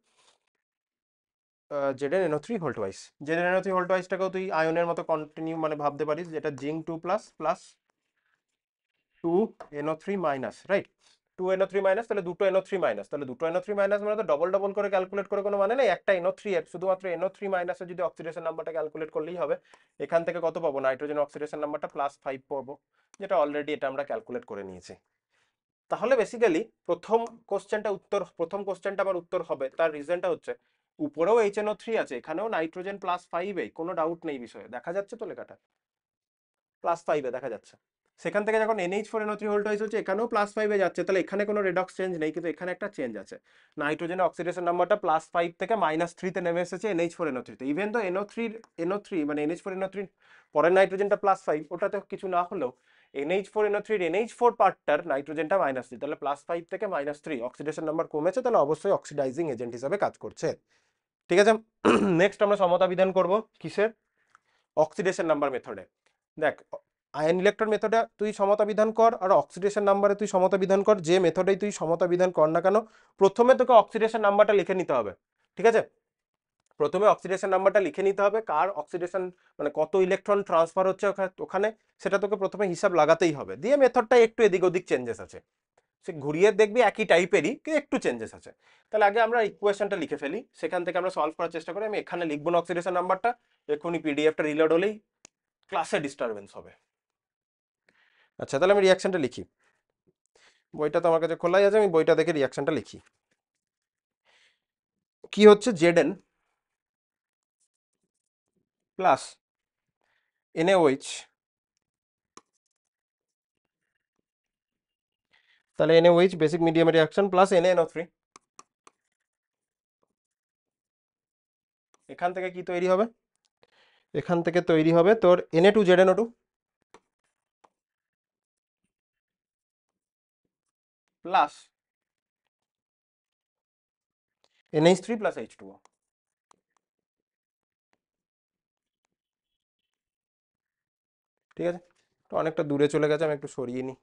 Speaker 1: ZnNO3 whole twice, ZnNO3 whole টুয়াইসটাকেও তুই আয়নের মতো কন্টিনিউ মানে ভাবতে পারিস, যেটা zinc 2+ + 2NO3-, right. 2NO3 minus, তাহলে দুটো NO3 মাইনাস, তাহলে দুটো NO3 মাইনাস মানে তো ডবল ডবল করে ক্যালকুলেট করে কোনো মানে নেই, একটা NO3 এর শুধুমাত্র NO3 মাইনাসের যদি অক্সিডেশন নাম্বারটা ক্যালকুলেট করলেই হবে। এখান থেকে কত পাবো, নাইট্রোজেন অক্সিডেশন নাম্বারটা +5 পাবো, যেটা অলরেডি এটা আমরা ক্যালকুলেট করে নিয়েছি। তাহলে বেসিক্যালি প্রথম কোশ্চেনটা আমার উত্তর হবে, তার রিজনটা হচ্ছে উপরেও HNO3 আছে, এখানেও নাইট্রোজেন +5, কোনো ডাউট নেই বিষয়ে, দেখা যাচ্ছে তো লেখাটা +5 দেখা যাচ্ছে। সেখান থেকে যখন NH4NO3 ভোল্টেজ হচ্ছে এখানেও +5 যাচ্ছে, তাহলে এখানে কোনো রেডক্স চেঞ্জ নেই, কিন্তু এখানে একটা চেঞ্জ আছে। নাইট্রোজেনের অক্সিডেশন নাম্বারটা +5 থেকে -3 তে নেমে এসেছে NH4NO3 তে। ইভেন তো NO3 মানে NH4NO3 পরের নাইট্রোজেনটা +5, ওটাতে কিছু না হলেও NH4NO3 এর NH4 পার্টটার নাইট্রোজেনটা -3, তাহলে +5 থেকে -3 অক্সিডেশন নাম্বার কমেছে, তাহলে অবশ্যই অক্সিডাইজিং এজেন্ট হিসাবে কাজ করছে। ঠিক আছে, নেক্সট আমরা সমতা বিধান করব কিসের, অক্সিডেশন নাম্বার মেথডে। দেখ, আয়ন ইলেকট্রন মেথডে তুই সমতা বিধান কর, আর অক্সিডেশন নাম্বারে তুই সমতা বিধান কর, যে মেথডেই তুই সমতা বিধান কর না কেন, প্রথমে তোকে অক্সিডেশন নাম্বারটা লিখে নিতে হবে। ঠিক আছে, প্রথমে অক্সিডেশন নাম্বারটা লিখে নিতে হবে, কার অক্সিডেশন মানে কত ইলেকট্রন ট্রান্সফার হচ্ছে ওখানে, সেটা তোকে প্রথমে হিসাব লাগাতেই হবে। দিয়ে মেথডটা একটু এদিক ওদিক চেঞ্জেস আছে, সে ঘুরিয়ে দেখবি একই টাইপেরই, কিন্তু একটু চেঞ্জেস আছে। তাহলে আগে আমরা ইকুয়েশনটা লিখে ফেলি, সেখান থেকে আমরা সলভ করার চেষ্টা করি। আমি এখানে লিখবো না অক্সিডেশন নাম্বারটা, এক্ষুনি পিডিএফটা রিলোড হলেই ক্লাসে ডিস্টারবেন্স হবে। আচ্ছা, তাহলে আমি রিয়াকশনটা লিখি, বইটা তো আমার কাছে খোলাই আছে, আমি বইটা দেখে রিয়াকশনটা লিখি। কি হচ্ছে, Zn প্লাস NaOH, তাহলে NaOH basic medium reaction plus NaNO3, এখান থেকে কি তৈরি হবে, এখান থেকে তৈরি হবে তোর Na2ZnO2 plus NH3 plus H2O। ঠিক আছে, তো অনেকটা দূরে চলে গেছে, আমি একটু সরিয়ে নিই।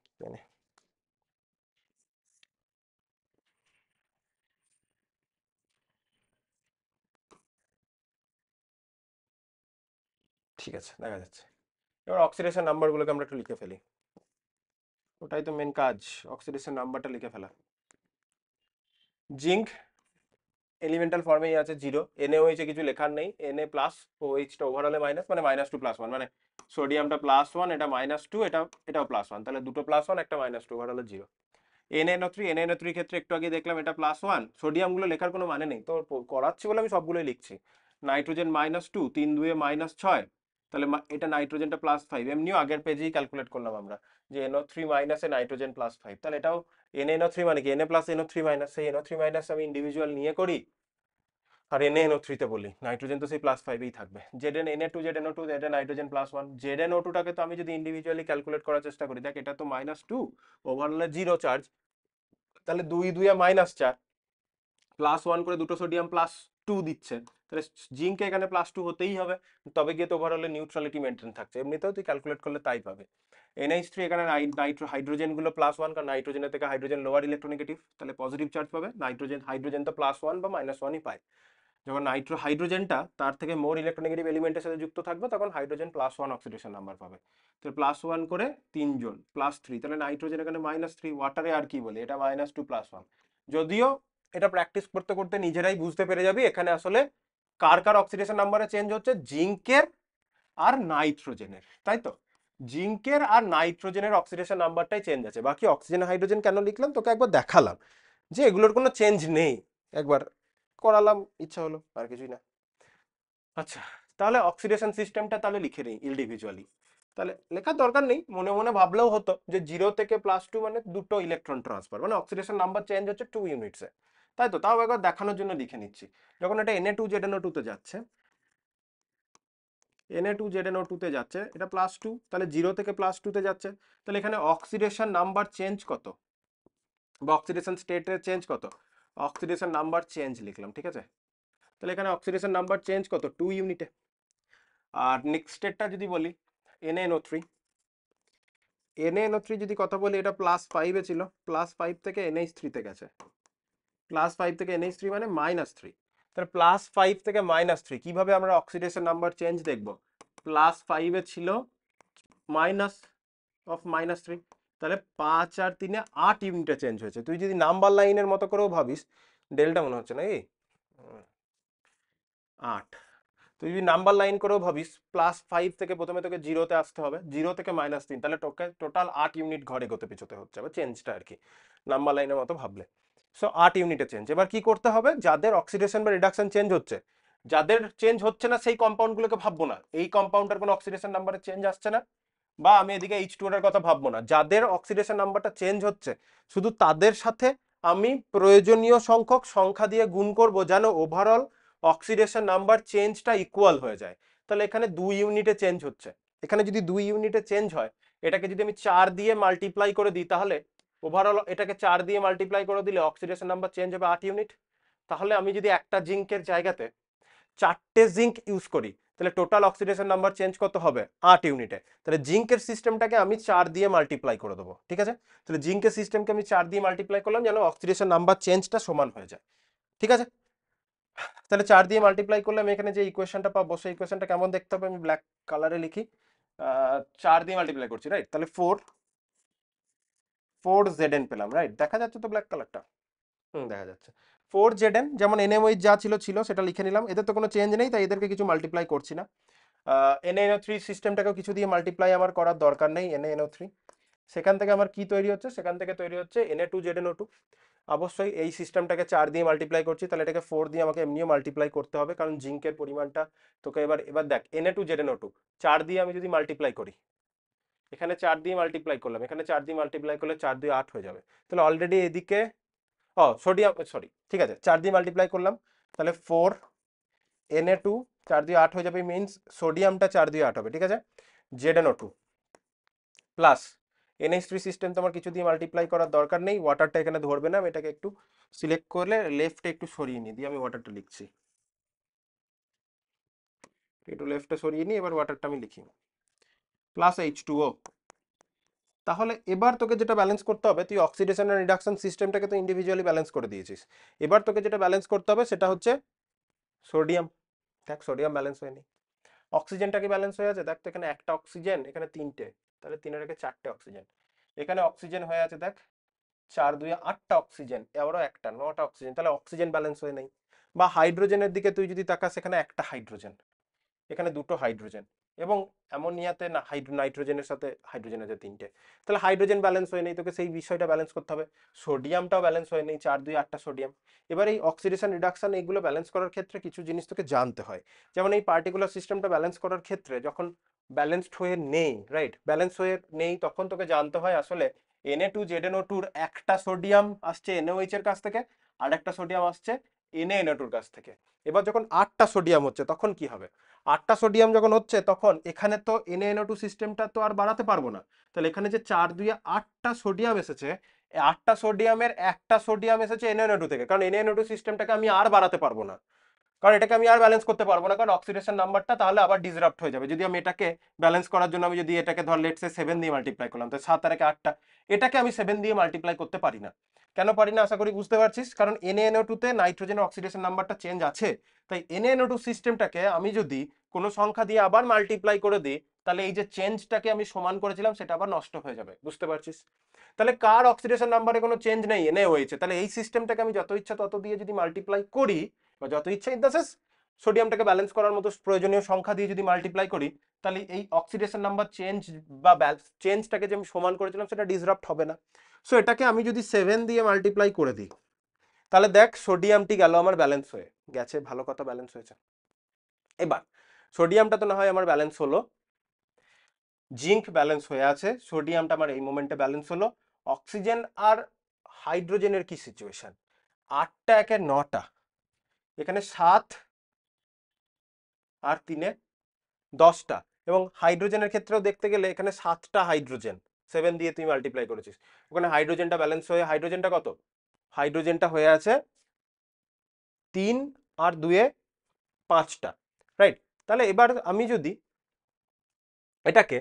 Speaker 1: ঠিক আছে, দেখা যাচ্ছে। এবার অক্সিডেশন নাম্বারগুলোকে আমরা একটু লিখে ফেলি, ওটাই তো মেন কাজ, অক্সিডেশন নাম্বারটা লিখে ফেলা। জিঙ্ক এলিমেন্টাল ফর্মেই আছে 0, NaOH এ কিছু লেখার নেই, Na প্লাস, OH টা ওভারঅলে মাইনাস, মানে -2 +1, মানে সোডিয়ামটা +1, এটা -2, এটাও +1, তাহলে দুটো +1 একটা -2, ওভারঅলে 0। NaNO3 ক্ষেত্রে একটু আগে দেখলাম এটা +1, সোডিয়াম গুলো লেখার কোনো মানে নেই, তো করাচ্ছি বলে আমি সবগুলোই লিখছি। নাইট্রোজেন -2, 3 2 -6, তাহলে এটা নাইট্রোজেনটা +5, এমনিও আগের পেজেই ক্যালকুলেট করলাম আমরা যে NO3 মাইনাসে নাইট্রোজেন +5, তাহলে এটাও NaNO3 মানে কি Na প্লাস NO3 মাইনাস, সেই NO3 মাইনাস আমি ইন্ডিভিজুয়াল নিয়ে করি, আর NaNO3 তে বলি নাইট্রোজেন তো সেই +5এই থাকবে। Zn Na2ZnO2, এটা নাইট্রোজেন +1, ZnO2 টাকে তো আমি যদি ইন্ডিভিজুয়ালি ক্যালকুলেট করার চেষ্টা করি, দেখ এটা তো -2, ওভারঅলে 0 চার্জ, তাহলে 2 2 -4, +1 করে দুটো সোডিয়াম +2 দিচ্ছে, তাহলে জিঙ্কে এখানে +2 হতেই হবে, তবে গিয়ে তো ওভারঅলে নিউট্রালিটি মেনটেন থাকছে, এমনিতেও তুই ক্যালকুলেট করলে তাই পাবে। NH3 এখানে হাইড্রোজেন গুলো +1, কারণ নাইট্রোজেনের থেকে হাইড্রোজেন লোয়ার ইলেকট্রোনেগেটিভ, তাহলে পজিটিভ চার্জ পাবে। হাইড্রোজেন তো +1 বা -1ই পায়, যখন হাইড্রোজেনটা তার থেকে মোর ইলেকট্রোনেগেটিভ এলিমেন্টের সাথে যুক্ত থাকবে, তখন হাইড্রোজেন +1 অক্সিডেশন নাম্বার পাবে। তো +1 করে 3 জন +3, তাহলে নাইট্রোজেন এখানে -3, ওয়াটারে আর কি বলি, এটা -2 +1। যদিও এটা প্র্যাকটিস করতে করতে নিজেরাই বুঝতে পেরে যাবি এখানে আসলে কার কার অক্সিডেশন নাম্বারে চেঞ্জ হচ্ছে, জিঙ্কের আর নাইট্রোজেনের, তাই তো জিঙ্কের আর নাইট্রোজেনের অক্সিডেশন নাম্বারটাই চেঞ্জ আছে, বাকি অক্সিজেন হাইড্রোজেন কেন লিখলাম তোকে একবার দেখালাম যে এগুলোর কোনো চেঞ্জ নেই, একবার করালাম, ইচ্ছা হলো, আর কিছুই না। আচ্ছা, তাহলে অক্সিডেশন সিস্টেমটা তাহলে লিখে নিই ইন্ডিভিজুয়ালি, তাহলে লেখার দরকার নেই, মনে মনে ভাবলেও হতো যে 0 থেকে +2 মানে দুটো ইলেকট্রন ট্রান্সফার, মানে অক্সিডেশন নাম্বার চেঞ্জ হচ্ছে 2 ইউনিটসে, তাই তো, তাও একবার দেখানোর জন্য লিখে নিচ্ছি। যখন এটা Na2ZnO2 তে যাচ্ছে, Na2ZnO2 তে যাচ্ছে, এটা +2, তাহলে 0 থেকে +2 তে যাচ্ছে, তাহলে এখানে অক্সিডেশন নাম্বার চেঞ্জ কত, বা অক্সিডেশন স্টেটের চেঞ্জ কত, অক্সিডেশন নাম্বার চেঞ্জ লিখলাম, ঠিক আছে। তাহলে এখানে অক্সিডেশন নাম্বার চেঞ্জ কত, 2 ইউনিটে। আর নেক্সট স্টেটটা যদি বলি NaNO3, NaNO3 যদি কথা বলি, এটা +5 এ ছিল, +5 থেকে NH3 তে গেছে, +5 থেকে NH3 মানে -3, তাহলে +5 থেকে -3 কিভাবে আমরা অক্সিডেশন নাম্বার চেঞ্জ দেখবো, +5 এ ছিল মাইনাস অফ -3, তাহলে 5 আর 3 8 ইউনিটে চেঞ্জ হয়েছে। তুই যদি নাম্বার লাইনের মতো করেও ভাবিস, ডেলটা মনে হচ্ছে নাকি 8, তুই যদি নাম্বার লাইন করেও ভাবিস +5 থেকে প্রথমে তোকে জিরোতে আসতে হবে, 0 থেকে -3, তাহলে তোকে টোটাল 8 ইউনিট ঘরে এগোতে পিছোতে হচ্ছে, বা চেঞ্জটা আর কি নাম্বার লাইনের মতো ভাবলে। সো 8 ইউনিটে চেঞ্জ। এবার কি করতে হবে, যাদের অক্সিডেশন বা রিডাকশন চেঞ্জ হচ্ছে, যাদের চেঞ্জ হচ্ছে না সেই কম্পাউন্ডগুলোকে ভাববো না, এই কম্পাউন্ডের কোনো অক্সিডেশন নাম্বারে চেঞ্জ আসছে না, বা আমি এদিকে H2 এর কথা ভাববো না, যাদের অক্সিডেশন নাম্বারটা চেঞ্জ হচ্ছে শুধু তাদের সাথে আমি প্রয়োজনীয় সংখ্যক সংখ্যা দিয়ে গুণ করব যেন ওভারঅল অক্সিডেশন নাম্বার চেঞ্জটা ইকুয়াল হয়ে যায়। তাহলে এখানে 2 ইউনিটে চেঞ্জ হচ্ছে, এখানে যদি 2 ইউনিটে চেঞ্জ হয়, এটাকে যদি আমি 4 দিয়ে মাল্টিপ্লাই করে দিই, তাহলে ওভারঅল এটাকে 4 দিয়ে মাল্টিপ্লাই করে দিলে অক্সিডেশন নাম্বার চেঞ্জ হবে 8 ইউনিট। তাহলে আমি যদি একটা জিঙ্কের জায়গাতে 4টে জিঙ্ক ইউজ করি, তাহলে টোটাল অক্সিডেশন নাম্বার চেঞ্জ কত হবে 8 ইউনিটে। তাহলে জিঙ্কের সিস্টেমটাকে আমি 4 দিয়ে মাল্টিপ্লাই করে দেবো, ঠিক আছে? তাহলে জিঙ্কের সিস্টেমকে আমি 4 দিয়ে মাল্টিপ্লাই করলাম যেন অক্সিডেশন নাম্বার চেঞ্জটা সমান হয়ে যায়, ঠিক আছে? তাহলে 4 দিয়ে মাল্টিপ্লাই করলে আমি এখানে যে ইকুয়েশনটা পাবো, সেই ইকুয়েশনটা কেমন দেখতে হবে আমি ব্ল্যাক কালারে লিখি। 4 দিয়ে মাল্টিপ্লাই করছি, রাইট? তাহলে 4 Zn পেলাম, রাইট? দেখা যাচ্ছে তো ব্ল্যাক কালারটা? দেখা যাচ্ছে। 4Zn যেমন NaOH যা ছিল ছিল সেটা লিখে নিলাম, এদের তো কোনো চেঞ্জ নেই, তাই এদেরকে কিছু মাল্টিপ্লাই করছি না। NaNO3 সিস্টেমটাকেও কিছু দিয়ে মাল্টিপ্লাই আমার করার দরকার নেই, NaNO3। সেখান থেকে আমার কি তৈরি হচ্ছে, সেখান থেকে তৈরি হচ্ছে Na2ZnO2। অবশ্যই এই সিস্টেমটাকে 4 দিয়ে মাল্টিপ্লাই করছি, তাহলে এটাকে 4 দিয়ে আমাকে এমনিও মাল্টিপ্লাই করতে হবে, কারণ জিঙ্কের পরিমাণটা তোকে এবার এবার দেখ, Na2ZnO2 4 দিয়ে আমি যদি মাল্টিপ্লাই করি, এখানে 4 দিয়ে মাল্টিপ্লাই করলাম, এখানে 4 দিয়ে মাল্টিপ্লাই করলে 4 2 8 হয়ে যাবে। তাহলে অলরেডি এদিকে সোডিয়াম, সরি, ঠিক আছে, 4 দিয়ে মাল্টিপ্লাই করলাম, তাহলে 4Na2 4 দিয়ে 8 হয়ে যাবে, মিনস সোডিয়ামটা 4 দিয়ে 8 হবে, ঠিক আছে? ZnO2 প্লাস NH3 সিস্টেম তোমার কিছু দিয়ে মাল্টিপ্লাই করার দরকার নেই, ওয়াটারটা এখানে ধরবে না, আমি এটাকে একটু সিলেক্ট করলে লেফটে একটু সরিয়ে নিই, দিয়ে আমি ওয়াটারটা লিখছি, একটু লেফটে সরিয়ে নিই, এবার ওয়াটারটা আমি লিখি প্লাস H2O। তাহলে এবার তোকে যেটা ব্যালেন্স করতে হবে, তুই অক্সিডেশন আর রিডাকশন সিস্টেমটাকে তো ইন্ডিভিজুয়ালি ব্যালেন্স করে দিয়েছিস, এবার তোকে যেটা ব্যালেন্স করতে হবে সেটা হচ্ছে সোডিয়াম। দেখ সোডিয়াম ব্যালেন্স হয়নি, অক্সিজেনটা কি ব্যালেন্স হয়ে আছে? দেখ তো, এখানে একটা অক্সিজেন, এখানে 3টে, তাহলে 3 এর 4টে অক্সিজেন, এখানে অক্সিজেন হয়ে আছে দেখ 4 2 8টা অক্সিজেন, এবারও একটা 9টা অক্সিজেন, তাহলে অক্সিজেন ব্যালেন্স হয়ে নেই। বা হাইড্রোজেনের দিকে তুই যদি তাকাস, এখানে একটা হাইড্রোজেন, এখানে দুটো হাইড্রোজেন, এবং অ্যামোনিয়াতে না নাইট্রোজেনের সাথে হাইড্রোজেন আছে 3টে, তাহলে হাইড্রোজেন ব্যালেন্স হয়ে নেই, তোকে সেই বিষয়টা ব্যালেন্স করতে হবে। সোডিয়ামটাও ব্যালেন্স হয়ে নেই, 4 2 8টা সোডিয়াম। এবার এই অক্সিডেশন রিডাকশন এইগুলো ব্যালেন্স করার ক্ষেত্রে কিছু জিনিস তোকে জানতে হয়, যেমন এই পার্টিকুলার সিস্টেমটা ব্যালেন্স করার ক্ষেত্রে যখন ব্যালেন্সড হয়ে নেই, রাইট, ব্যালেন্স হয়ে নেই, তখন তোকে জানতে হয় আসলে Na2ZnO2 একটা সোডিয়াম আসছে NaOH এর কাছ থেকে, আর একটা সোডিয়াম আসছে NaNO2 কাছ থেকে। এবার যখন 8টা সোডিয়াম হচ্ছে তখন কি হবে, 8টা সোডিয়াম যখন হচ্ছে তখন এখানে তো NaNO2 সিস্টেমটা তো আর বাড়াতে পারবো না, তাহলে এখানে যে 4 2 8টা সোডিয়াম এসেছে, এই 8টা সোডিয়ামের একটা সোডিয়াম এসেছে NaNO2 থেকে, কারণ NaNO2 সিস্টেমটাকে আমি আর বাড়াতে পারবো না, কারণ এটাকে আমি আর ব্যালেন্স করতে পারবো না, কারণ অক্সিডেশন নাম্বারটা তাহলে আবার ডিসরাপ্ট হয়ে যাবে। যদি আমি এটাকে ব্যালেন্স করার জন্য আমি যদি এটাকে ধর লেটস সে 7 দিয়ে মাল্টিপ্লাই করলাম, তো 7 আর 8টা, এটাকে আমি 7 দিয়ে মাল্টিপ্লাই করতে পারি না। কেন পারি না আশা করি বুঝতে পারছিস, কারণ NaNO2 তে নাইট্রোজেনের অক্সিডেশন নাম্বারটা চেঞ্জ আছে, তাই NaNO2 সিস্টেমটাকে আমি যদি কোনো সংখ্যা দিয়ে আবার মাল্টিপ্লাই করে দিই, তাহলে এই যে চেঞ্জটাকে আমি সমান করেছিলাম সেটা আবার নষ্ট হয়ে যাবে, বুঝতে পারছিস? তাহলে কার অক্সিডেশন নাম্বারে কোনো চেঞ্জ নেই, Na হয়েছে, তাহলে এই সিস্টেমটাকে আমি যত ইচ্ছা তত দিয়ে যদি মাল্টিপ্লাই করি, বা যত ইচ্ছা ইন দ্য সেন্স সোডিয়ামটাকে ব্যালেন্স করার মতো প্রয়োজনীয় সংখ্যা দিয়ে যদি মাল্টিপ্লাই করি, তাহলে এই অক্সিডেশন নাম্বার চেঞ্জ বা চেঞ্জটাকে যে আমি সমান করেছিলাম সেটা ডিসরাপ্ট হবে না। সো এটাকে আমি যদি 7 দিয়ে মাল্টিপ্লাই করে দিই, তাহলে দেখ সোডিয়ামটি গেল আমার ব্যালেন্স হয়ে গেছে, ভালো কথা, ব্যালেন্স হয়েছে। এবার সোডিয়ামটা তো না হয় আমার ব্যালেন্স হলো, জিঙ্ক ব্যালেন্স হয়ে আছে, সোডিয়ামটা আমার এই মোমেন্টে ব্যালেন্স হলো, অক্সিজেন আর হাইড্রোজেনের কি সিচুয়েশন, 8টা 1 এ 9টা, এখানে 7 আর 3 এ 10টা, এবং হাইড্রোজেনের ক্ষেত্রেও দেখতে গেলে এখানে 7টা হাইড্রোজেন, 7 দিয়ে তুই মাল্টিপ্লাই করেছিস, ওখানে হাইড্রোজেনটা ব্যালেন্স হয়ে, হাইড্রোজেনটা কত, হাইড্রোজেনটা হয়ে আছে 3 আর 2 এ 5টা, রাইট? তাহলে এবার আমি যদি এটাকে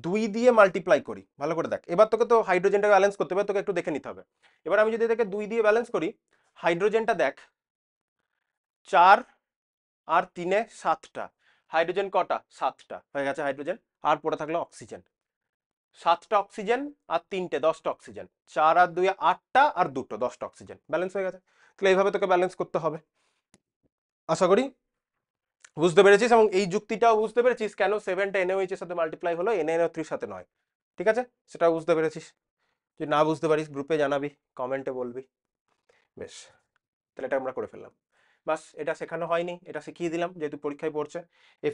Speaker 1: 2 দিয়ে মাল্টিপ্লাই করি, ভালো করে দেখ, এবার তোকে তো হাইড্রোজেনটা ব্যালেন্স করতে হবে, তোকে একটু দেখে নিতে হবে। এবার আমি যদি এটাকে 2 দিয়ে ব্যালেন্স করি, হাইড্রোজেনটা দেখ 4 আর 3 এ 7টা, হাইড্রোজেন কটা, 7টা হয়ে গেছে হাইড্রোজেন, আর পড়ে থাকলো অক্সিজেন। 7টা অক্সিজেন আর 3টে 10টা অক্সিজেন, 4 আর 2 8টা আর 2টো 10টা অক্সিজেন, ব্যালেন্স হয়ে গেছে। তাহলে এইভাবে তোকে ব্যালেন্স করতে হবে। আশা করি বুঝতে পেরেছিস, এবং এই যুক্তিটাও বুঝতে পেরেছিস কেন 7টা NaOH এর সাথে মাল্টিপ্লাই হলো NaNO3 সাথে নয়। ঠিক আছে, সেটাও বুঝতে পেরেছিস। যদি না বুঝতে পারিস গ্রুপে জানাবি, কমেন্টে বলবি। বেশ, তাহলে এটা আমরা করে ফেললাম। বাস, এটা শেখানো হয়নি, এটা শিখিয়ে দিলাম যেহেতু পরীক্ষায় পড়ছে।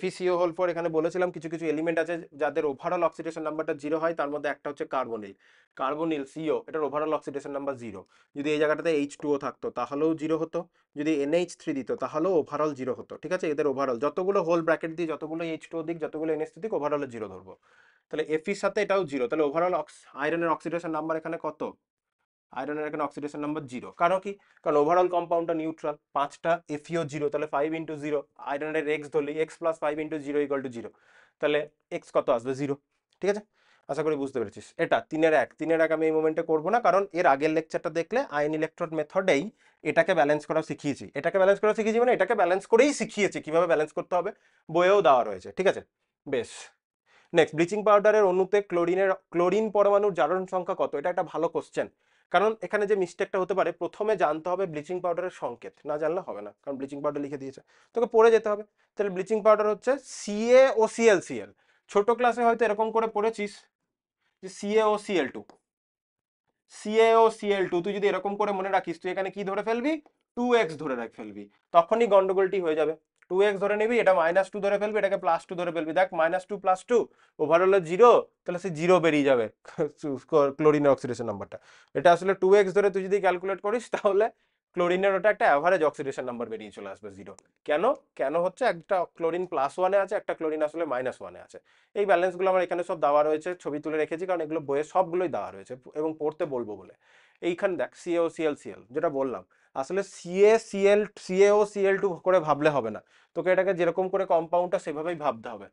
Speaker 1: FeCO4 এখানে বলেছিলাম কিছু কিছু এলিমেন্ট আছে যাদের ওভারঅল অক্সিডেশন নাম্বারটা 0 হয়, তার মধ্যে একটা হচ্ছে কার্বনিল। কার্বনিল CO, এটার ওভারঅল অক্সিডেশন নাম্বার 0। যদি এই জায়গাটাতে H2O থাকতো তাহলেও 0 হতো, যদি NH3 দিত তাহলেও ওভারঅল 0 হতো। ঠিক আছে, এদের ওভারঅল যতগুলো হোল ব্র্যাকেট দিই, যতগুলো H2O দিক, যতগুলো NH3 দিক, ওভারঅলে 0 ধরবো। তাহলে Feর সাথে এটাও 0, তাহলে ওভারঅল আয়রনের অক্সিডেশন নাম্বার এখানে কত? আয়রনের এখানে অক্সিডেশন নাম্বার 0। কারণ কি? কারণ ওভারঅল কম্পাউন্ডটা নিউট্রাল, 5টা FeO 0, তাহলে 5 ইন্টু 0, আয়রনের X ধরলি X plus 5 into 0 equal to 0, তাহলে X কত আসবে? 0। ঠিক আছে, আশা করি বুঝতে পেরেছিস। এটা 3-এর 1 আমি এই মোমেন্টে করবো না, কারণ এর আগের লেকচারটা দেখলে আয়ন ইলেকট্রন মেথডেই এটাকে ব্যালেন্স করা শিখিয়েছি। এটাকে ব্যালেন্স করা শিখিয়েছি মানে এটাকে ব্যালেন্স করেই শিখিয়েছি কিভাবে ব্যালেন্স করতে হবে, বইয়েও দেওয়া রয়েছে। ঠিক আছে, বেশ। নেক্সট, ব্লিচিং পাউডারের অণুতে ক্লোরিন পরমাণুর জারণ সংখ্যা কত? এটা একটা ভালো কোশ্চেন, কারণ এখানে যে মিস্টেকটা হতে পারে, প্রথমে জানতে হবে ব্লিচিং পাউডারের সংকেত, না জানলে হবে না, কারণ ব্লিচিং পাউডার লিখে দিয়েছে, তোকে পড়ে যেতে হবে। তাহলে ব্লিচিং পাউডার হচ্ছে CaOClCl। ছোট ক্লাসে হয়তো এরকম করে পড়েছিস যে CaOCl2, CaOCl2, তুই যদি এরকম করে মনে রাখিস, তুই এখানে কি ধরে ফেলবি? 2x ধরে ফেলবি, তখনই গন্ডগোলটি হয়ে যাবে। 2x ধরে নিবি, এটা -2 ধরে ফেলবি, এটাকে +2 ধরে ফেলবি, দেখ -2 + 2 ওভারঅল 0, তাহলে সে 0 বেরিয়ে যাবে ক্লোরিনের অক্সিডেশন নাম্বারটা। এটা আসলে 2x ধরে তুই যদি ক্যালকুলেট করিস, তাহলে ক্লোরিনের ওটা একটা অ্যাভারেজ অক্সিডেশন নাম্বার বেরিয়ে চলে আসবে 0। কেন কেন হচ্ছে? একটা ক্লোরিন +1-এ আছে, একটা ক্লোরিন আসলে -1-এ আছে। এই ব্যালেন্সগুলো আমার এখানে সব দেওয়া রয়েছে, ছবি তুলে রেখেছি, কারণ এগুলো বইয়ে সবগুলোই দেওয়া রয়েছে এবং পড়তে বলবো বলে। এইখানে দেখ CaOClCl যেটা বললাম, আসলে CaOCl2 করে ভাবলে হবে না, তোকে এটাকে যেরকম করে কম্পাউন্ডটা সেভাবেই ভাবতে হবে,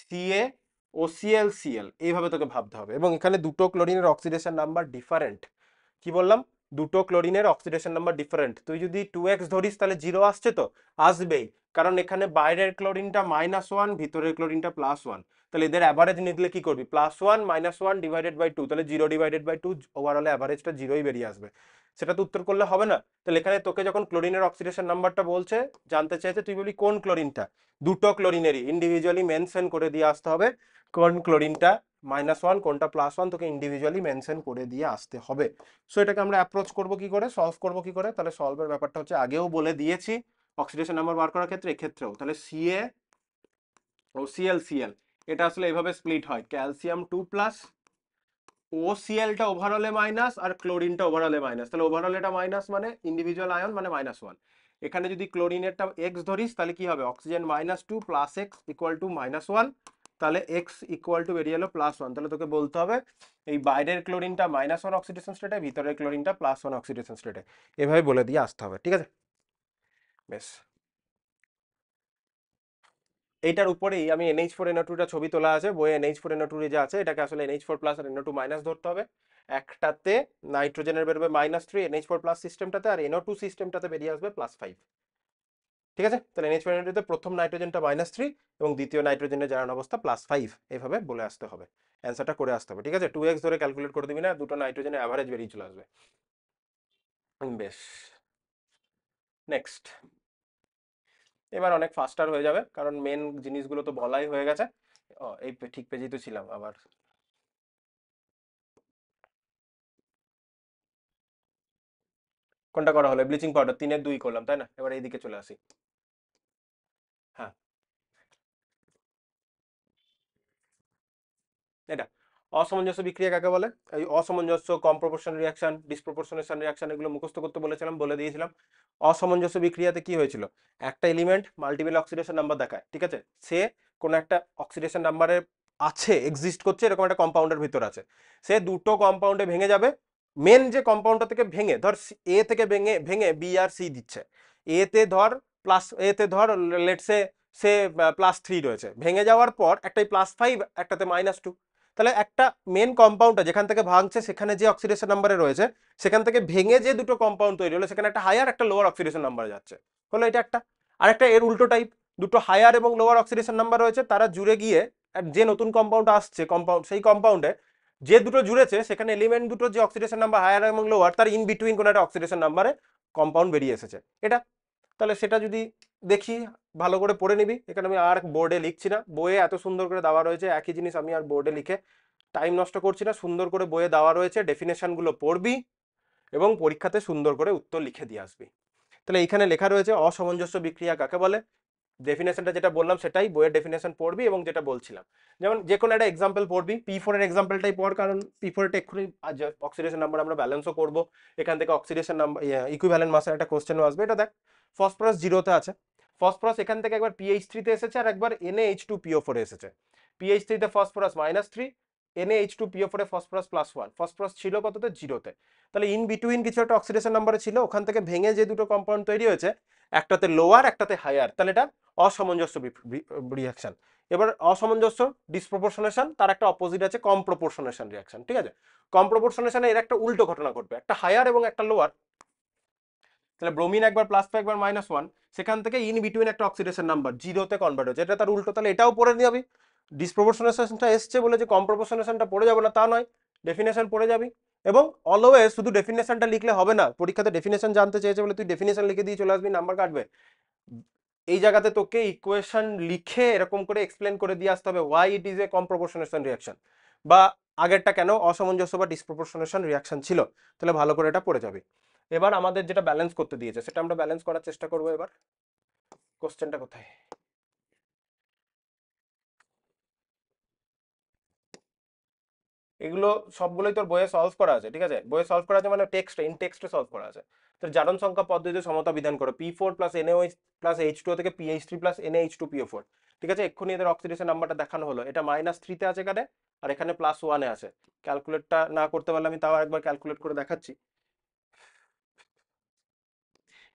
Speaker 1: CaOClCl এইভাবে তোকে ভাবতে হবে। এবং এখানে দুটো ক্লোরিনের অক্সিডেশন নাম্বার ডিফারেন্ট। কি বললাম? দুটো ক্লোরিনের অক্সিডেশন নাম্বার ডিফারেন্ট। তুই যদি 2x ধরিস তাহলে 0 আসছে তো? আসবেই, কারণ এখানে বাইরের ক্লোরিনটা -1, ভিতরের ক্লোরিনটা +1। তাহলে এদের অ্যাভারেজ নিলে কি করবি? +1 -1 ডিভাইডেড বাই 2, তাহলে 0 ডিভাইডেড বাই 2, ওভারঅল অ্যাভারেজটা 0ই বেরিয়ে আসবে। সেটা তো উত্তর করলে হবে না। তাহলে এখানে তোকে যখন ক্লোরিনের অক্সিডেশন নাম্বারটা বলছে, জানতে চাইছে, তুই বলি কোন ক্লোরিনটা? দুটো ক্লোরিনেরই ইন্ডিভিজুয়ালি মেনশন করে দিয়ে আসতে হবে, কোন ক্লোরিনটা -1, কোনটা +1, তোকে ইন্ডিভিজুয়ালি মেনশন করে দিয়ে আসতে হবে। সো এটাকে আমরা অ্যাপ্রোচ করবো কি করে, সলভ করবো কি করে? তাহলে সলভের ব্যাপারটা হচ্ছে, আগেও বলে দিয়েছি অক্সিডেশন নাম্বার বার করার ক্ষেত্রে, এক্ষেত্রেও। তাহলে CaOClCl এটা আসলে এভাবে স্প্লিট হয়, ক্যালসিয়াম 2+, OClটা ওভারঅলে মাইনাস আর ক্লোরিনটা ওভারঅলে মাইনাস, তাহলে ওভারঅল এটা মাইনাস মানে ইন্ডিভিজুয়াল আয়ন মানে -1। এখানে যদি ক্লোরিনেরটা x ধরিস, তাহলে কি হবে? অক্সিজেন -2 + x ইকুয়াল টু -1, তাহলে x ইকুয়াল টু বেরিয়ে এলো +1। তাহলে তোকে বলতে হবে এই বাইরের ক্লোরিনটা -1 অক্সিডেশন স্টেটে, ভিতরের ক্লোরিনটা +1 অক্সিডেশন স্টেটে, এভাবে বলে দিয়ে আসতে হবে। ঠিক আছে, বেশ। এইটার উপরেই আমি NH4NO2 টা ছবি তোলা আছে বইয়ে, NH4NO2 যে আছে এটাকে আসলে NH4+ আর NO2- ধরতে হবে। একটাতে নাইট্রোজেনের বেরোবে -3 NH4+ সিস্টেমটাতে, আর NO2 সিস্টেমটাতে বেরিয়ে আসবে +5। ঠিক আছে, তাহলে NH4NO2 তে প্রথম নাইট্রোজেনটা -3 এবং দ্বিতীয় নাইট্রোজেনের জারণ অবস্থা +5, এইভাবে বলে আসতে হবে, অ্যান্সারটা করে আসতে হবে। ঠিক আছে, 2x ধরে ক্যালকুলেট করে দিবি না, দুটো নাইট্রোজেনের অ্যাভারেজ বেরিয়ে চলে আসবে। বেশ, নেক্সট। এবার অনেক ফাস্টার হয়ে যাবে, কারণ মেন জিনিসগুলো তো বলাই হয়ে গেছে। এই ঠিক পেজেই তো ছিলাম আবার। কোনটা করা হলো? ব্লিচিং পাউডার 3-এর 2 করলাম, তাই না? এবার এইদিকে চলে আসি। হ্যাঁ, এটা অসামঞ্জস্য বিক্রিয়া কাকে বলে? এই অসামঞ্জস্য, কম্প্রপোর্শন রিয়াকশন, ডিসপ্রপোর্শনেশন রিয়াকশন, এগুলো মুখস্থ করতে বলেছিলাম, বলে দিয়েছিলাম। অসামঞ্জস্য বিক্রিয়াতে কি হয়েছিল? একটা এলিমেন্ট মাল্টিপল অক্সিডেশন নাম্বার দেখায়, ঠিক আছে, সে কোন একটা অক্সিডেশন নাম্বারে আছে, এক্সিস্ট করছে, এরকম একটা কম্পাউন্ডের ভিতর আছে, সে দুটো কম্পাউন্ডে ভেঙে যাবে। মেন যে কম্পাউন্ডটা থেকে ভেঙে, ধর এ থেকে ভেঙে ভেঙে বি আর সি দিচ্ছে, এতে ধর লেটসে সে +3 রয়েছে, ভেঙে যাওয়ার পর একটাই +5, একটাতে -2। তাহলে একটা মেন কম্পাউন্ডটা যেখান থেকে ভাঙছে, সেখানে যে অক্সিডেশন নাম্বারে রয়েছে, সেখান থেকে ভেঙে যে দুটো কম্পাউন্ড তৈরি হলো, সেখানে একটা হায়ার একটা লোয়ার অক্সিডেশন নাম্বারে যাচ্ছে, হলো এটা একটা। আরেকটা এর উল্টো টাইপ, দুটো হায়ার এবং লোয়ার অক্সিডেশন নাম্বার রয়েছে, তারা জুড়ে গিয়ে যে নতুন কম্পাউন্ড আসছে, কম্পাউন্ড সেই কম্পাউন্ডে যে দুটো জুড়েছে সেখানে এলিমেন্ট দুটো যে অক্সিডেশন নাম্বার হায়ার এবং লোয়ার তার ইন বিটুইন কোনো একটা অক্সিডেশন নাম্বারে কম্পাউন্ড বেরিয়ে এসেছে এটা। তাহলে সেটা যদি দেখি, ভালো করে পড়ে নিবি। এখানে আমি আর বোর্ডে লিখছি না, বইয়ে এত সুন্দর করে দেওয়া রয়েছে, একই জিনিস আমি আর বোর্ডে লিখে টাইম নষ্ট করছি না। সুন্দর করে বইয়ে দেওয়া রয়েছে, ডেফিনেশনগুলো পড়বি এবং পরীক্ষাতে সুন্দর করে উত্তর লিখে দিয়ে আসবি। তাহলে এইখানে লেখা রয়েছে অসামঞ্জস্য বিক্রিয়া কাকে বলে। ডেফিনেশনটা যেটা বললাম সেটাই, বইয়ের ডেফিনেশন পড়বি এবং যেটা বলছিলাম, যেমন যে কোনো একটা এক্সাম্পল পড়বি, P4 এর এক্সাম্পলটাই পড়, কারণ P4 এর এক্ষুনি অক্সিডেশন নাম্বার আমরা ব্যালেন্সও করব, এখান থেকে অক্সিডেশন নাম্বার ইকুইভ্যালেন্ট মাসের একটা কোশ্চেনও আসবে। এটা দেখ, ফসফরাস জিরোতে আছে, ফসফরাস এখান থেকে একবার PH3 তে এসেছে আর একবার NaH2PO4 এ এসেছে। PH3 তে ফসফরাস -3, NaH2PO4 এ ফসফরাস +1, ফসফরাস ছিল কততে, জিরোতে। তাহলে ইন বিটুইন কিছু একটা অক্সিডেশন নাম্বারে ছিল, ওখান থেকে ভেঙে যে দুটো কম্পাউন্ড তৈরি হয়েছে, একটাতে লোয়ার একটাতে হায়ার, তাহলে এটা অসামঞ্জস্য রিয়াকশন। এবার অসামঞ্জস্য ডিসপ্রপোর্শনেশন, তার একটা অপোজিট আছে কম প্রপোর্শনেশন রিয়াকশন, ঠিক আছে। কম প্রপোর্শনেশনে এর একটা উল্টো ঘটনা ঘটবে, একটা হায়ার এবং একটা লোয়ার, তাহলে ব্রোমিন একবার +5 একবার -1, সেখান থেকে ইন বিটুইন একটা অক্সিডেশন নাম্বার জিরোতে কনভার্ট হচ্ছে, এটা তার উল্টো। তাহলে এটাও পড়ে নিয়ে যাবি। ডিসপ্রপোর্শনেশনটা এসছে বলে যে কম প্রপোর্শনেশনটা পড়ে যাবে না তা নয়, ডেফিনেশন পড়ে যাবি। এবং অলওয়েজ শুধু ডেফিনেশনটা লিখলে হবে না, পরীক্ষাতে ডেফিনেশন জানতে চেয়েছে বলে তুই ডেফিনেশন লিখে দিয়ে চলে আসবি, নাম্বার কাটবে। এই জায়গাতে তোকে ইকুয়েশন লিখে এরকম করে এক্সপ্লেন করে দিয়ে আসতে হবে why it is a comproportionation reaction, বা আগেরটা কেন অসামঞ্জস্য বা ডিসপ্রপোর্শনেশন রিয়াকশন ছিল। তাহলে ভালো করে এটা পড়ে যাবে। এবার আমাদের যেটা ব্যালেন্স করতে দিয়েছে সেটা আমরা ব্যালেন্স করার চেষ্টা করবো। এবার কোশ্চেনটা কোথায়, এগুলো সবগুলোই তোর বইয়ে সলভ করা আছে, ঠিক আছে। বইয়ে সলভ করা আছে মানে টেক্সটে, ইন টেক্সটে সলভ করা আছে। তো জারণ সংখ্যা পদ্ধতিতে সমতা বিধান করো, P4 + NaOH + H2O থেকে PH3 + NaH2PO4, ঠিক আছে। এক্ষুনি এদের অক্সিডেশন নাম্বারটা দেখানো হলো, এটা -3 তে আছে এখানে, আর এখানে +1 এ আছে। ক্যালকুলেটটা না করতে পারলে আমি তাও একবার ক্যালকুলেট করে দেখাচ্ছি।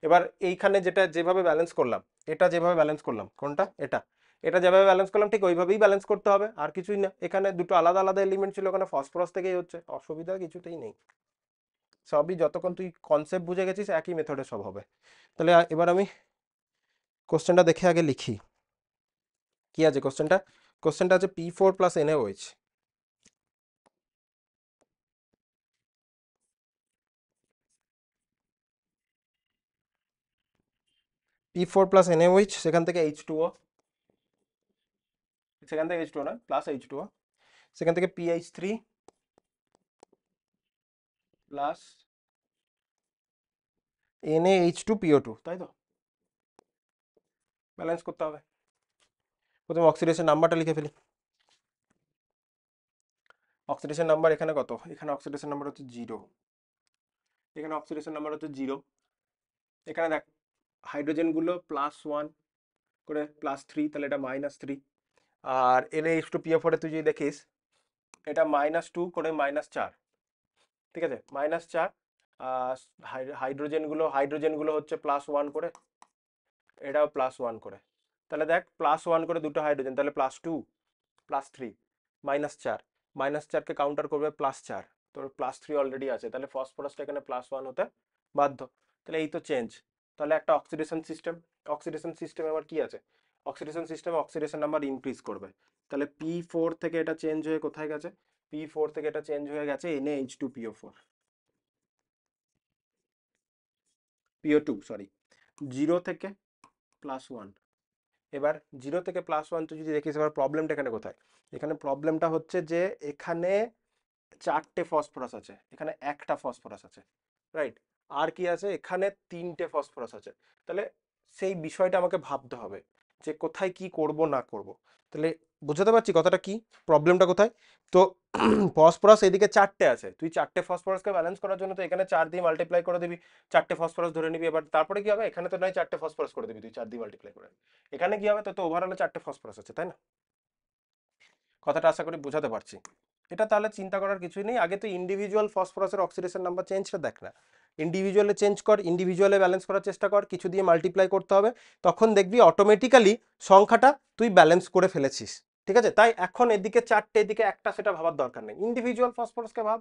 Speaker 1: এবার এইখানে যেটা যেভাবে ব্যালেন্স করলাম, এটা যেভাবে ব্যালেন্স করলাম, কোনটা, এটা, এটা যেভাবে ব্যালেন্স করলাম ঠিক ওইভাবেই ব্যালেন্স করতে হবে, আর কিছুই না। এখানে দুটো আলাদা আলাদা এলিমেন্ট ছিল, ওখানে ফসফরাস থেকেই হচ্ছে, অসুবিধা কিছুতেই নেই। সবই যতক্ষণ তুই কনসেপ্ট বুঝে গেছিস একই মেথডে সব হবে। তাহলে এবার আমি কোশ্চেনটা দেখে আগে লিখি কি আছে কোশ্চেনটা। কোশ্চেনটা আছে P4 + NaOH, P4 + NaOH, সেখান থেকে H2O, সেখান থেকে H2O না প্লাস H2O, সেখান থেকে PH3 প্লাস NaH2PO2, তাই তো। ব্যালেন্স করতে হবে, প্রথমে অক্সিডেশন নাম্বারটা লিখে ফেলি। অক্সিডেশন নাম্বার এখানে কত, এখানে অক্সিডেশন নাম্বার হচ্ছে 0, এখানে অক্সিডেশন নাম্বার হচ্ছে 0। এখানে দেখ হাইড্রোজেনগুলো +1 করে +3, তাহলে এটা -3। আর NaH2PO4 এ তুই যদি দেখিস এটা -2 করে -4, ঠিক আছে, -4। হাইড্রোজেনগুলো হচ্ছে +1 করে, এটাও +1 করে। তাহলে দেখ +1 করে দুটো হাইড্রোজেন, তাহলে +2 +3 -4, -4কে কাউন্টার করবে +4, তোর +3 অলরেডি আছে, তাহলে ফসফরাসটা এখানে +1 হতে বাধ্য। তাহলে এই তো চেঞ্জ। তাহলে একটা অক্সিডেশন সিস্টেম, অক্সিডেশন সিস্টেম আবার কি আছে, অক্সিডেশন সিস্টেমে অক্সিডেশন নাম্বার ইনক্রিজ করবে। তাহলে P4 থেকে এটা চেঞ্জ হয়ে কোথায় গেছে, P4 থেকে এটা চেঞ্জ হয়ে গেছে NaH2PO4, PO2 সরি, 0 থেকে +1। এবার 0 থেকে +1 তুই যদি দেখিস, এবার প্রবলেমটা এখানে কোথায়, এখানে প্রবলেমটা হচ্ছে যে এখানে 4টে ফসফরাস আছে, এখানে একটা ফসফরাস আছে, রাইট। আর কি আছে, এখানে 3টে ফসফরাস আছে। তাহলে সেই বিষয়টা আমাকে ভাবতে হবে যে কোথায় কি করব না করব। তাহলে বুঝতে পারছি কথাটা কি, প্রবলেমটা কোথায়। তো ফসফরাস এদিকে 4টে আছে, তুই 4টে ফসফরাসকে ব্যালেন্স করার জন্য তো এখানে 4 দিয়ে মাল্টিপ্লাই করে দিবি, 4টে ফসফরাস ধরে নিবি। এবার তারপরে কি হবে, এখানে তো নয় 4টে ফসফরাস করে দিবি তুই 4 দিয়ে মাল্টিপ্লাই করে, এখানে কি হবে, তো ওভারঅলে 4টে ফসফরাস আছে, তাই না। কথাটা আশা করি বোঝাতে পারছি। এটা তাহলে চিন্তা করার কিছুই নেই, আগে তুই ইন্ডিভিজুয়াল ফসফরাসের অক্সিডেশন নাম্বার চেঞ্জটা দেখ না, ইন্ডিভিজুয়ালে চেঞ্জ কর, ইন্ডিভিজুয়ালে ব্যালেন্স করার চেষ্টা কর, কিছু দিয়ে মাল্টিপ্লাই করতে হবে, তখন দেখবি অটোমেটিক্যালি সংখ্যাটা তুই ব্যালেন্স করে ফেলেছিস, ঠিক আছে। তাই এখন এদিকে 4টে এদিকে একটা, সেটা ভাবার দরকার নেই, ইন্ডিভিজুয়াল ফসফরাসকে ভাব।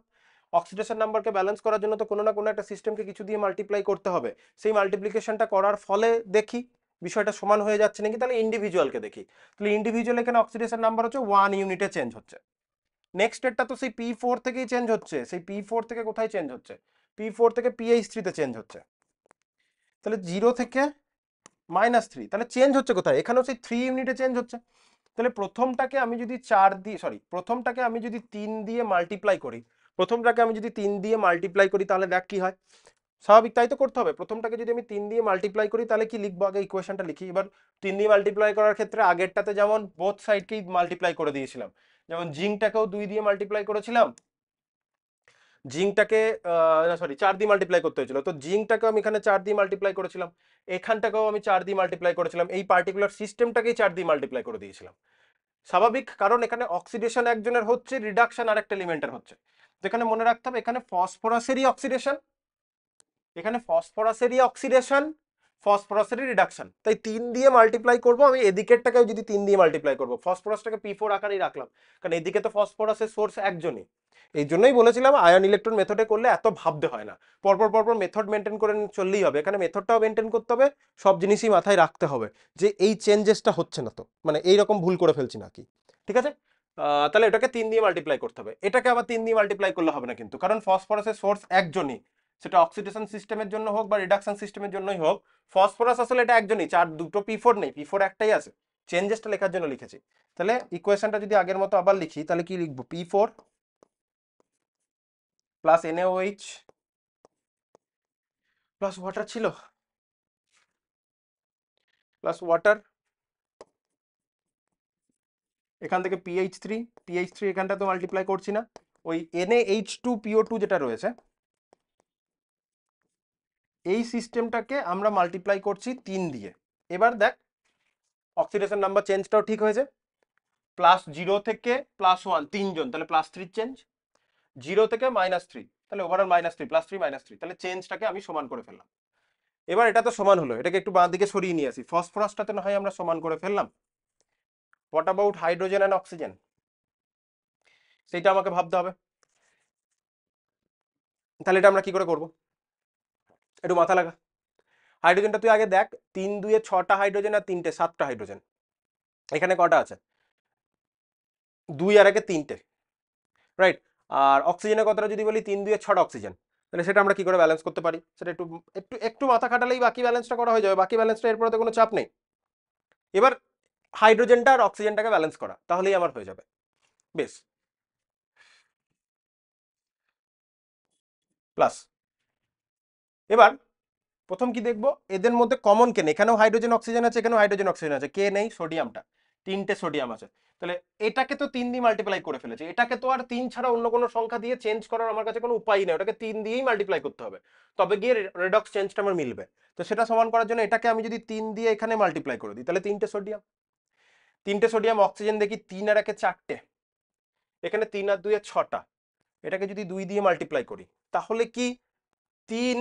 Speaker 1: অক্সিডেশন নাম্বারকে ব্যালেন্স করার জন্য তো কোনো না কোনো একটা সিস্টেমকে কিছু দিয়ে মাল্টিপ্লাই করতে হবে, সেই মাল্টিপ্লিকেশনটা করার ফলে দেখি বিষয়টা সমান হয়ে যাচ্ছে নাকি, তাহলে ইন্ডিভিজুয়ালকে দেখি। তাহলে ইন্ডিভিজুয়াল এখানে অক্সিডেশন নাম্বার হচ্ছে 1 ইউনিটে চেঞ্জ হচ্ছে, নেক্সট স্টেটটা তো সেই P4 থেকেই চেঞ্জ হচ্ছে, সেই P4 থেকে কোথায় চেঞ্জ হচ্ছে, P4 থেকে PH3 তে চেঞ্জ হচ্ছে। তাহলে 0 থেকে -3, তাহলে চেঞ্জ হচ্ছে কোথায়, এখানেও সেই 3 ইউনিটে চেঞ্জ হচ্ছে। তাহলে প্রথমটাকে আমি যদি 4 দিয়ে প্রথমটাকে আমি যদি 3 দিয়ে মাল্টিপ্লাই করি, তাহলে দেখ কি হয়, স্বাভাবিক তাই তো করতে হবে। প্রথমটাকে যদি আমি 3 দিয়ে মাল্টিপ্লাই করি তাহলে কি লিখবো, আগে ইকুয়েশনটা লিখি। এবার 3 দিয়ে মাল্টিপ্লাই করার ক্ষেত্রে আগেরটাতে যেমন বোথ সাইডকেই মাল্টিপ্লাই করে দিয়েছিলাম, যেমন জিঙ্কটাকেও 2 দিয়ে মাল্টিপ্লাই করেছিলাম, জিঙ্কটাকে 4 দিয়ে মাল্টিপ্লাই করতে হয়েছিল, তো জিঙ্কটাকেও আমি এখানে 4 দিয়ে মাল্টিপ্লাই করেছিলাম, এখানটাকেও আমি 4 দিয়ে মাল্টিপ্লাই করেছিলাম, এই পার্টিকুলার সিস্টেমটাকেই 4 দিয়ে মাল্টিপ্লাই করে দিয়েছিলাম। স্বাভাবিক, কারণ এখানে অক্সিডেশন একজনের হচ্ছে, রিডাকশন আরেকটা এলিমেন্টের হচ্ছে। তো এখানে মনে রাখতে হবে এখানে ফসফরাসেরই অক্সিডেশন, এখানে ফসফরাসেরই অক্সিডেশন, ফসফরাসেরই রিডাকশন, তাই 3 দিয়ে মাল্টিপ্লাই করব আমি, এদিকেরটাকেও যদি 3 দিয়ে মাল্টিপ্লাই করব, ফসফরাসটাকে P4 আকারেই রাখলাম, কারণ এদিকে তো ফসফরাসের সোর্স একজনই। এই জন্যই বলেছিলাম আয়ন ইলেকট্রন মেথডে করলে এত ভাবতে হয় না, পরপর পরপর মেথড মেনটেন করে চললেই হবে। এখানে মেথডটাও মেনটেন করতে হবে, সব জিনিসই মাথায় রাখতে হবে যে এই চেঞ্জেসটা হচ্ছে না, তো মানে এইরকম ভুল করে ফেলছি নাকি, ঠিক আছে। তাহলে এটাকে 3 দিয়ে মাল্টিপ্লাই করতে হবে, এটাকে আবার 3 দিয়ে মাল্টিপ্লাই করলে হবে না কিন্তু, কারণ ফসফরাসের সোর্স একজনই, সেটা অক্সিডেশন সিস্টেমের জন্য হোক বা রিডাকশন সিস্টেমের জন্যই হোক, ফসফরাস আসলে এটা একজনই, দুটো P4 নেই, P4 একটাই আছে, চেঞ্জেসটা লেখার জন্য লিখেছি। তাহলে ইকুয়েশনটা যদি আগের মতো আবার লিখি তাহলে কি লিখবো, P4 plus NaOH plus water ছিল, প্লাস ওয়াটার, এখান থেকে PH3 এখানটা তো মাল্টিপ্লাই করছি না, ওই NaH2PO2 যেটা রয়েছে এই সিস্টেমটাকে আমরা মাল্টিপ্লাই করছি 3 দিয়ে। এবার দেখ অক্সিডেশন নাম্বার চেঞ্জটাও ঠিক হয়েছে, +0 থেকে +1 তিনজন, তাহলে +3 চেঞ্জ, 0 থেকে -3, তাহলে ওভারঅল -3, +3 -3, তাহলে চেঞ্জটাকে আমি সমান করে ফেললাম। এবার এটা তো সমান হলো, এটাকে একটু বাঁ দিকে সরিয়ে নিয়ে আসি, ফসফরাসটাতে না হয় আমরা সমান করে ফেললাম, what about hydrogen and oxygen, সেইটা আমাকে ভাবতে হবে। তাহলে এটা আমরা কি করে করব, একটু মাথা লাগা। হাইড্রোজেনটা তুই আগে দেখ, 3 2 6টা হাইড্রোজেন আর 3টে 7টা হাইড্রোজেন, এখানে কটা আছে, 2 আর 1 3টে, রাইট। আর অক্সিজেনের কথাটা যদি বলি 3 2 6টা অক্সিজেন, তাহলে সেটা আমরা কি করে ব্যালেন্স করতে পারি, সেটা একটু একটু একটু মাথা খাটালেই বাকি ব্যালেন্সটা করা হয়ে যাবে, বাকি ব্যালেন্সটা এরপরে তো কোনো চাপ নেই। এবার হাইড্রোজেনটা আর অক্সিজেনটাকে ব্যালেন্স করা, তাহলেই আমার হয়ে যাবে, বেশ। প্লাস এবার প্রথম কি দেখবো, এদের মধ্যে কমন কে নেই, এখানেও হাইড্রোজেন অক্সিজেন আছে, এখানেও হাইড্রোজেন অক্সিজেন আছে, কে নেই, সোডিয়ামটা, 3টে সোডিয়াম আছে। তাহলে এটাকে তো 3 দিয়ে মাল্টিপ্লাই করে ফেলেছে, এটাকে তো আর 3 ছাড়া অন্য কোনো সংখ্যা দিয়ে চেঞ্জ করার আমার কাছে কোনো উপায় নেই, ওটাকে 3 দিয়েই মাল্টিপ্লাই করতে হবে, তবে গিয়ে রেডক্স চেঞ্জটা আমার মিলবে। তো সেটা সমান করার জন্য এটাকে আমি যদি 3 দিয়ে এখানে মাল্টিপ্লাই করে দিই, তাহলে 3টে সোডিয়াম, অক্সিজেন দেখি 3 আর 1 4টে, এখানে 3 আর 2 6টা, এটাকে যদি 2 দিয়ে মাল্টিপ্লাই করি তাহলে কি 3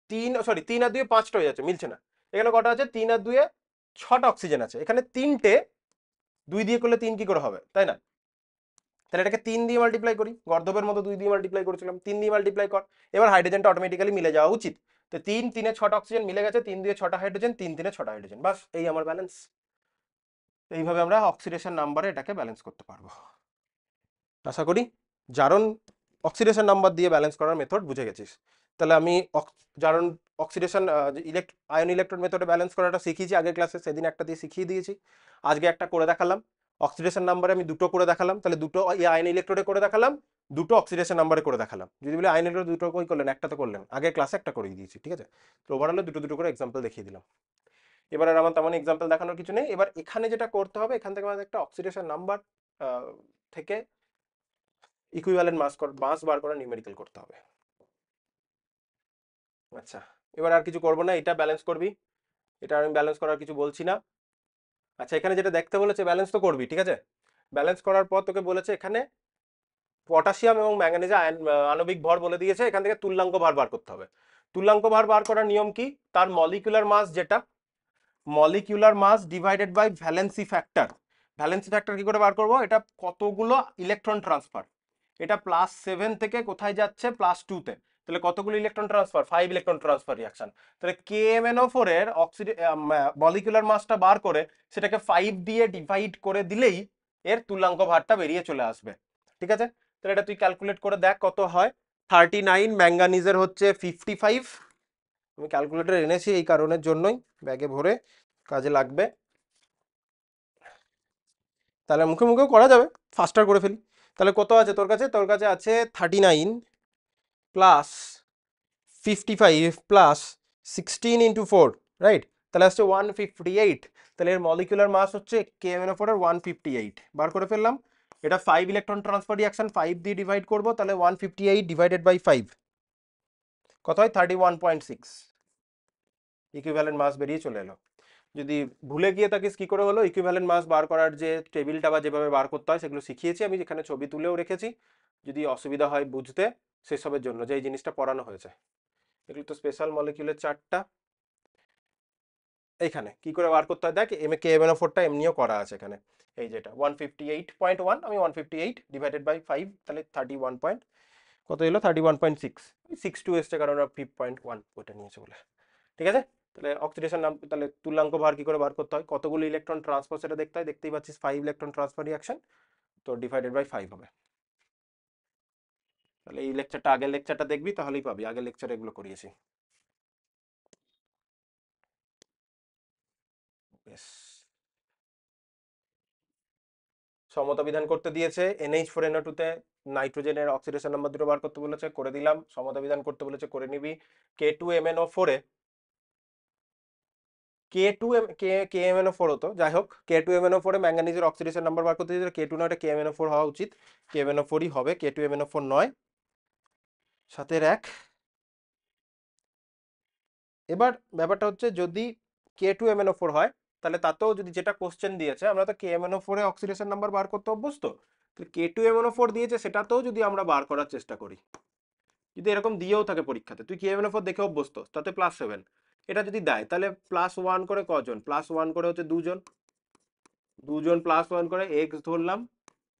Speaker 1: 3 আর 2 5টা হয়ে যাচ্ছে, মিলছে না, এখানে কটা আছে, 3 আর 2 6টা অক্সিজেন আছে, এখানে 3টে, 2 দিয়ে করলে 3 কি করে হবে, তাই না। তাহলে এটাকে 3 দিয়ে মাল্টিপ্লাই করি, গর্ধবের মতো 2 দিয়ে মাল্টিপ্লাই করেছিলাম, 3 দিয়ে মাল্টিপ্লাই কর, এবার হাইড্রোজেনটা অটোমেটিক্যালি মিলে যাওয়া উচিত। তো 3 3 6টা অক্সিজেন মিলে গেছে, 3 2 6টা হাইড্রোজেন, 3 3 6টা হাইড্রোজেন, বাস এই আমার ব্যালেন্স। এইভাবে আমরা অক্সিডেশন নাম্বারে এটাকে ব্যালেন্স করতে পারবো। আশা করি জারণ অক্সিডেশন নাম্বার দিয়ে ব্যালেন্স করার মেথড বুঝে গেছিস। তাহলে আমি জারণ অক্সিডেশন আয়ন ইলেকট্রন মেথডে ব্যালেন্স করাটা শিখিয়েছি আগের ক্লাসে, সেদিন একটা দিয়ে শিখিয়ে দিয়েছি, আজকে একটা করে দেখালাম। অক্সিডেশন নাম্বারে আমি দুটো করে দেখালাম, তাহলে দুটো আয়ন ইলেকট্রোডে করে দেখালাম, দুটো অক্সিডেশন নাম্বারে করে দেখালাম। যদি বলে আয়ন ইলেকট্রোড দুটো কই করলেন, একটা তো করলেন, আগের ক্লাসে একটা করে দিয়েছি, ঠিক আছে। তো ওভারঅলে দুটো দুটো করে এক্সাম্পল দেখিয়ে দিলাম। এবার আর আমার তেমন এক্সাম্পল দেখানোর কিছু নেই। এবার এখানে যেটা করতে হবে, এখান থেকে আমাদের একটা অক্সিডেশন নাম্বার থেকে ইকুইভ্যালেন্ট মাস বার করা নিউমেরিক্যাল করতে হবে। আচ্ছা, এবার আর কিছু করবো না, এটা ব্যালেন্স করবি, এটা আমি ব্যালেন্স করার কিছু বলছি না। আচ্ছা, এখানে যেটা দেখতে বলেছে ব্যালেন্স তো করবি, ঠিক আছে। ব্যালেন্স করার পর তোকে বলেছে এখানে পটাশিয়াম এবং ম্যাঙ্গানিজ আণবিক ভর বলে দিয়েছে, এখান থেকে তুল্যাঙ্ক ভার বার করতে হবে। তুল্যাঙ্ক ভার বার করার নিয়ম কি, তার মলিকুলার মাস, যেটা molecular mass divided by valency factor. Valency factor কি করে বার করব, এটা কতগুলো ইলেকট্রন ট্রান্সফার, এটা +7 থেকে কোথায় যাচ্ছে +2 তে, তাহলে কতগুলো electron transfer, 5 electron transfer reaction. তাহলে KMnO4 এর মলিকুলার মাসটা বার করে সেটাকে 5 দিয়ে ডিভাইড করে দিলেই এর তুল্যাঙ্ক ভারটা বেরিয়ে চলে আসবে। ঠিক আছে, তাহলে এটা তুই ক্যালকুলেট করে দেখ কত হয়। 39, ম্যাঙ্গানিজের হচ্ছে 55। আমি ক্যালকুলেটর এনেছি এই কারণের জন্যই, ব্যাগে ভরে কাজে লাগবে। তাহলে মুখে মুখেও করা যাবে, ফাস্টার করে ফেলি। তাহলে কত আছে তোর কাছে? তোর কাছে আছে 39 প্লাস 55 প্লাস 16 ইন্টু 4, রাইট? তাহলে আসছে 158। তাহলে এর মলিকুলার মাস হচ্ছে KMnO4 এর 158 বার করে ফেললাম। এটা 5 ইলেকট্রন ট্রান্সফার রিঅ্যাকশন, 5 দিয়ে ডিভাইড করবো, তাহলে 158 ডিভাইডেড বাই 5 কত হয়? 31.6 ইকুইভ্যালেন্ট মাস বেরিয়ে চলে এলো। যদি ভুলে গিয়ে থাকিস কি করে হলো, ইকুইভ্যালেন্ট মাস বার করার যে টেবিলটা বা যেভাবে বার করতে হয় সেগুলো শিখিয়েছি আমি, যেখানে ছবি তুলেও রেখেছি, যদি অসুবিধা হয় বুঝতে সেসবের জন্য যে এই জিনিসটা পড়ানো হয়েছে। এগুলো তো স্পেশাল মলিকিউলের চার্টটা। এইখানে কি করে বার করতে হয় দেখ, KMnO4টা এমনিও করা আছে এখানে। এই যেটা 158.1, আমি 158 ডিভাইডেড বাই 5, তাহলে 31 পয়েন্ট কত এলো? 31.6। 6 এসছে কারণ ওরা 5.1 ওটা নিয়েছে বলে। ঠিক আছে, তাহলে অক্সিডেশন নাম, তাহলে তুল্যাঙ্ক ভার কি করে বার করতে হয়, কতগুলো ইলেকট্রন ট্রান্সফার সেটা দেখতে হয়, দেখতেই পাচ্ছিস 5 ইলেকট্রন ট্রান্সফার রিঅ্যাকশন, তো ডিভাইডেড বাই 5 হবে। তাহলে এই লেকচারটা, আগের লেকচারটা দেখবি তাহলেই পাবি, আগের লেকচারে এগুলো করিয়েছি। বেশ, সমতা বিধান করতে দিয়েছে। NH4NO2 তে নাইট্রোজেনের অক্সিডেশন নাম্বার দুটো বার করতে বলেছে, করে দিলাম। সমতা বিধান করতে বলেছে, করে নিবি। K2MnO4 এ KMnO4 হতো, যাই হোক K2MnO4 এ ম্যাঙ্গানিজের অক্সিডেশন নাম্বার বার করতে দিয়েছে। K2 নয়, KMnO4 হওয়া উচিত, KMnO4ই হবে, K2MnO4 নয়। 7 এর 1। এবার ব্যাপারটা হচ্ছে যদি K2MnO4 হয়, তাহলে তাতেও যদি যেটা কোশ্চেন দিয়েছে, আমরা তো KMnO4 এ অক্সিডেশন নাম্বার বার করতে অভ্যস্ত, তো K2MnO4 দিয়েছে সেটাতেও যদি আমরা বার করার চেষ্টা করি, যদি এরকম দিয়েও থাকে পরীক্ষাতে, তুই KMnO4 দেখে অভ্যস্ত, তাতে +7, এটা যদি দেয় তাহলে +1 করে কজন? +1 করে হচ্ছে দুজন, দুজন +1 করে x ধরলাম,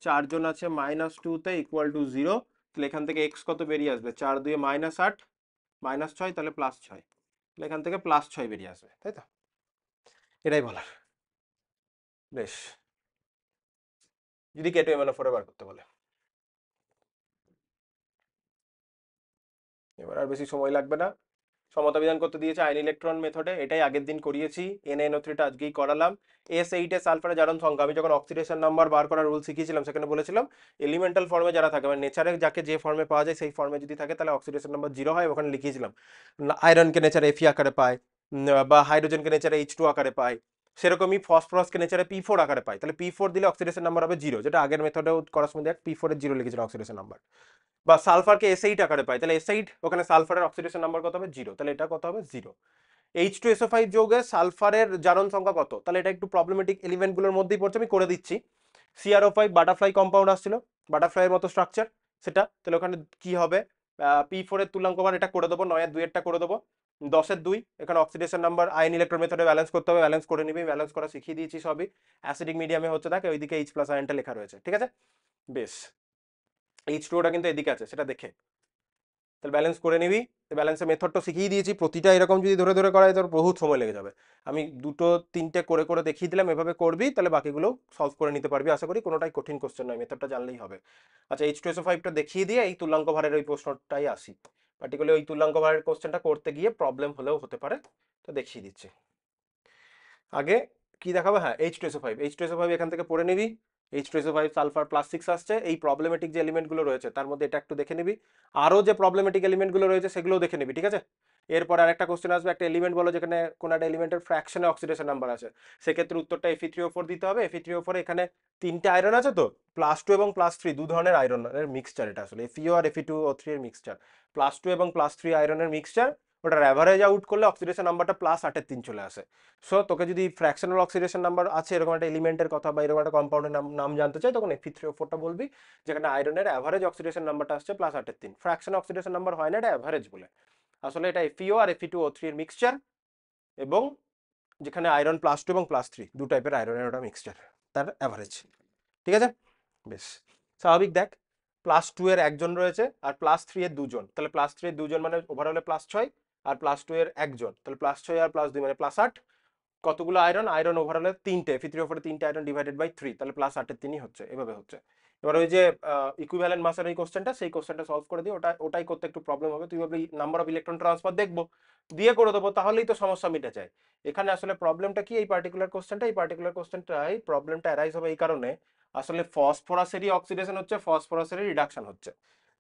Speaker 1: 4 জন আছে -2 তে ইকুয়াল টু 0। তাহলে এখান থেকে x কত বেরিয়ে আসবে? 4 2 -8 -6, তাহলে +6, তাহলে এখান থেকে +6 বেরিয়ে আসবে, তাই তো? এটাই বলার। বেশ, যদি K2MnO4 বার করতে বলে। এবার আর বেশি সময় লাগবে না। সমতা বিধান করতে দিয়েছে আয়ন ইলেকট্রন মেথডে, এটাই আগের দিন করিয়েছি। NaNO3টা আজকেই করালাম। S8 এ সালফারের জারণ সংখ্যা, আমি যখন অক্সিডেশন নাম্বার বার করার রুল শিখিয়েছিলাম সেখানে বলেছিলাম এলিমেন্টাল ফর্মে যারা থাকে, মানে নেচারে যাকে যে ফর্মে পাওয়া যায় সেই ফর্মে যদি থাকে তাহলে অক্সিডেশন নাম্বার 0 হয়। ওখানে লিখিয়েছিলাম আয়রনকে নেচারে Fe আকারে পায়, বা হাইড্রোজেনকে নেচারে H2 আকারে পায়, সেরকমই ফসফরাসকে নেচারে P4 আকারে পায়। তাহলে P4 দিলে অক্সিডেশন নাম্বার হবে 0, যেটা আগের মেথডেও করার সময় দেখ P4 এর 0 লিখেছিল অক্সিডেশন নাম্বার। বা সালফারকে S8 আকারে পায়, তাহলে S8 ওখানে সালফারের অক্সিডেশন নাম্বার কত হবে? 0, তাহলে এটা কত হবে? 0। H2SO5 যৌগে সালফারের জারণ সংখ্যা কত? তাহলে এটা একটু প্রবলেমেটিক এলিমেন্ট গুলোর মধ্যেই পড়ছে, আমি করে দিচ্ছি। CrO5 বাটারফ্লাই কম্পাউন্ড আসছিল, বাটারফ্লাই এর মতো স্ট্রাকচার সেটা, তাহলে ওখানে কি হবে? P4 এর তুল্যাঙ্ক মান এটা করে দেবো, 9 এর 2 করে দেবো, 10 এর 2। এখানে অক্সিডেশন নাম্বার আয়ন ইলেকট্রন মেথডে ব্যালেন্স করতে হবে, ব্যালেন্স করে নিবি, ব্যালেন্স করা শিখিয়ে দিয়েছি সবই। অ্যাসিডিক মিডিয়ামে হচ্ছে থাকে, ওইদিকে H+ আয়নটা লেখা রয়েছে, ঠিক আছে? বেশ, H2ওটা কিন্তু এদিকে আছে, সেটা দেখে তাহলে ব্যালেন্স করে নিবি। ব্যালেন্সের মেথডটা শিখিয়ে দিয়েছি, প্রতিটা এরকম যদি ধরে ধরে করা হয় তোর বহুত সময় লেগে যাবে। আমি 2-3টে করে করে দেখিয়ে দিলাম, এভাবে করবি, তাহলে বাকিগুলো সলভ করে নিতে পারবি আশা করি। কোনোটাই কঠিন কোশ্চেন নয়, মেথডটা জানলেই হবে। আচ্ছা, H2SO5টা দেখিয়ে দিয়ে এই তুল্যাঙ্ক ভারের ওই প্রশ্নটাই আসি। পার্টিকুলারলি ওই তুল্যাঙ্ক ভারের কোশ্চেনটা করতে গিয়ে প্রবলেম হলেও হতে পারে, তো দেখিয়ে দিচ্ছি। আগে কি দেখাবো? হ্যাঁ, H2SO5 এখান থেকে পড়ে নিবি। H2SO5 সালফার +6 আসছে। এই প্রবলেমেটিক যে এলিমেন্টগুলো রয়েছে তার মধ্যে এটা একটু দেখে নিবি, আরো যে প্রবলেমেটিক এলিমেন্টগুলো রয়েছে সেগুলোও দেখে নিবি, ঠিক আছে? এরপর আরেকটা কোশ্চেন আসবে, একটা এলিমেন্ট বলো যেখানে কোন একটা এলিমেন্টের ফ্র্যাকশনে অক্সিডেশন নাম্বার আছে, সেক্ষেত্রে উত্তরটা Fe3O4 দিতে হবে। Fe3O4 এখানে 3টে আয়রন আছে, তো +2 এবং +3 দু ধরনের আয়রনের মিক্সচার, এটা আসলে Fe আর Fe2O3 এর মিক্সচার, +2 এবং +3 আয়রনের মিক্সচার। ওটার অ্যাভারেজ আউট করলে অক্সিডেশন নাম্বারটা +8/3 চলে আসে। সো তোকে যদি ফ্র্যাকশনাল অক্সিডেশন নাম্বার আছে এরকম একটা এলিমেন্টের কথা বা এরকম একটা কম্পাউন্ডের নাম জানতে চাই, তখন Fe3O4টা বলবি, যেখানে আয়রনের অ্যাভারেজ অক্সিডেশন নাম্বারটা আসছে +8/3। ফ্র্যাকশনাল অক্সিডেশন নাম্বার হয় না, এটা অ্যাভারেজ বলে। আসলে এটা FeO আর Fe2O3 এর মিক্সচার, এবং যেখানে আয়রন +2 এবং +3 দু টাইপের আয়রনের ওটা মিক্সচার, তার অ্যাভারেজ, ঠিক আছে? বেশ স্বাভাবিক। দেখ, +2 এর একজন রয়েছে আর +3 এর দুজন, তাহলে +3 এর দুজন মানে ওভারঅলে +6, আর +2 এর একজন, তাহলে +6 আর +2 মানে +8। কতগুলো আয়রন, আয়রন ওভারঅলে 3টে, Fe3O4 3টে আয়রন ডিভাইডেড বাই 3, তাহলে প্লাস 8-3ই হচ্ছে, এভাবে হচ্ছে। এবার ওই যে ইকুইভ্যালেন্ট মাসের এই কোশ্চেনটা, সেই কোশ্চেনটা সলভ করে দিই, ওটাই করতে একটু প্রবলেম হবে। তুই ভাবলি নাম্বার অফ ইলেকট্রন ট্রান্সফার দেখবো, দিয়ে করে দেবো, তাহলেই তো সমস্যা মিটে যায়। এখানে আসলে প্রবলেমটা কি, এই পার্টিকুলার কোশ্চেনটাই প্রবলেমটা অ্যারাইজ হবে এই কারণে, আসলে ফসফরাসেরই অক্সিডেশন হচ্ছে, ফসফরাসেরই রিডাকশন হচ্ছে।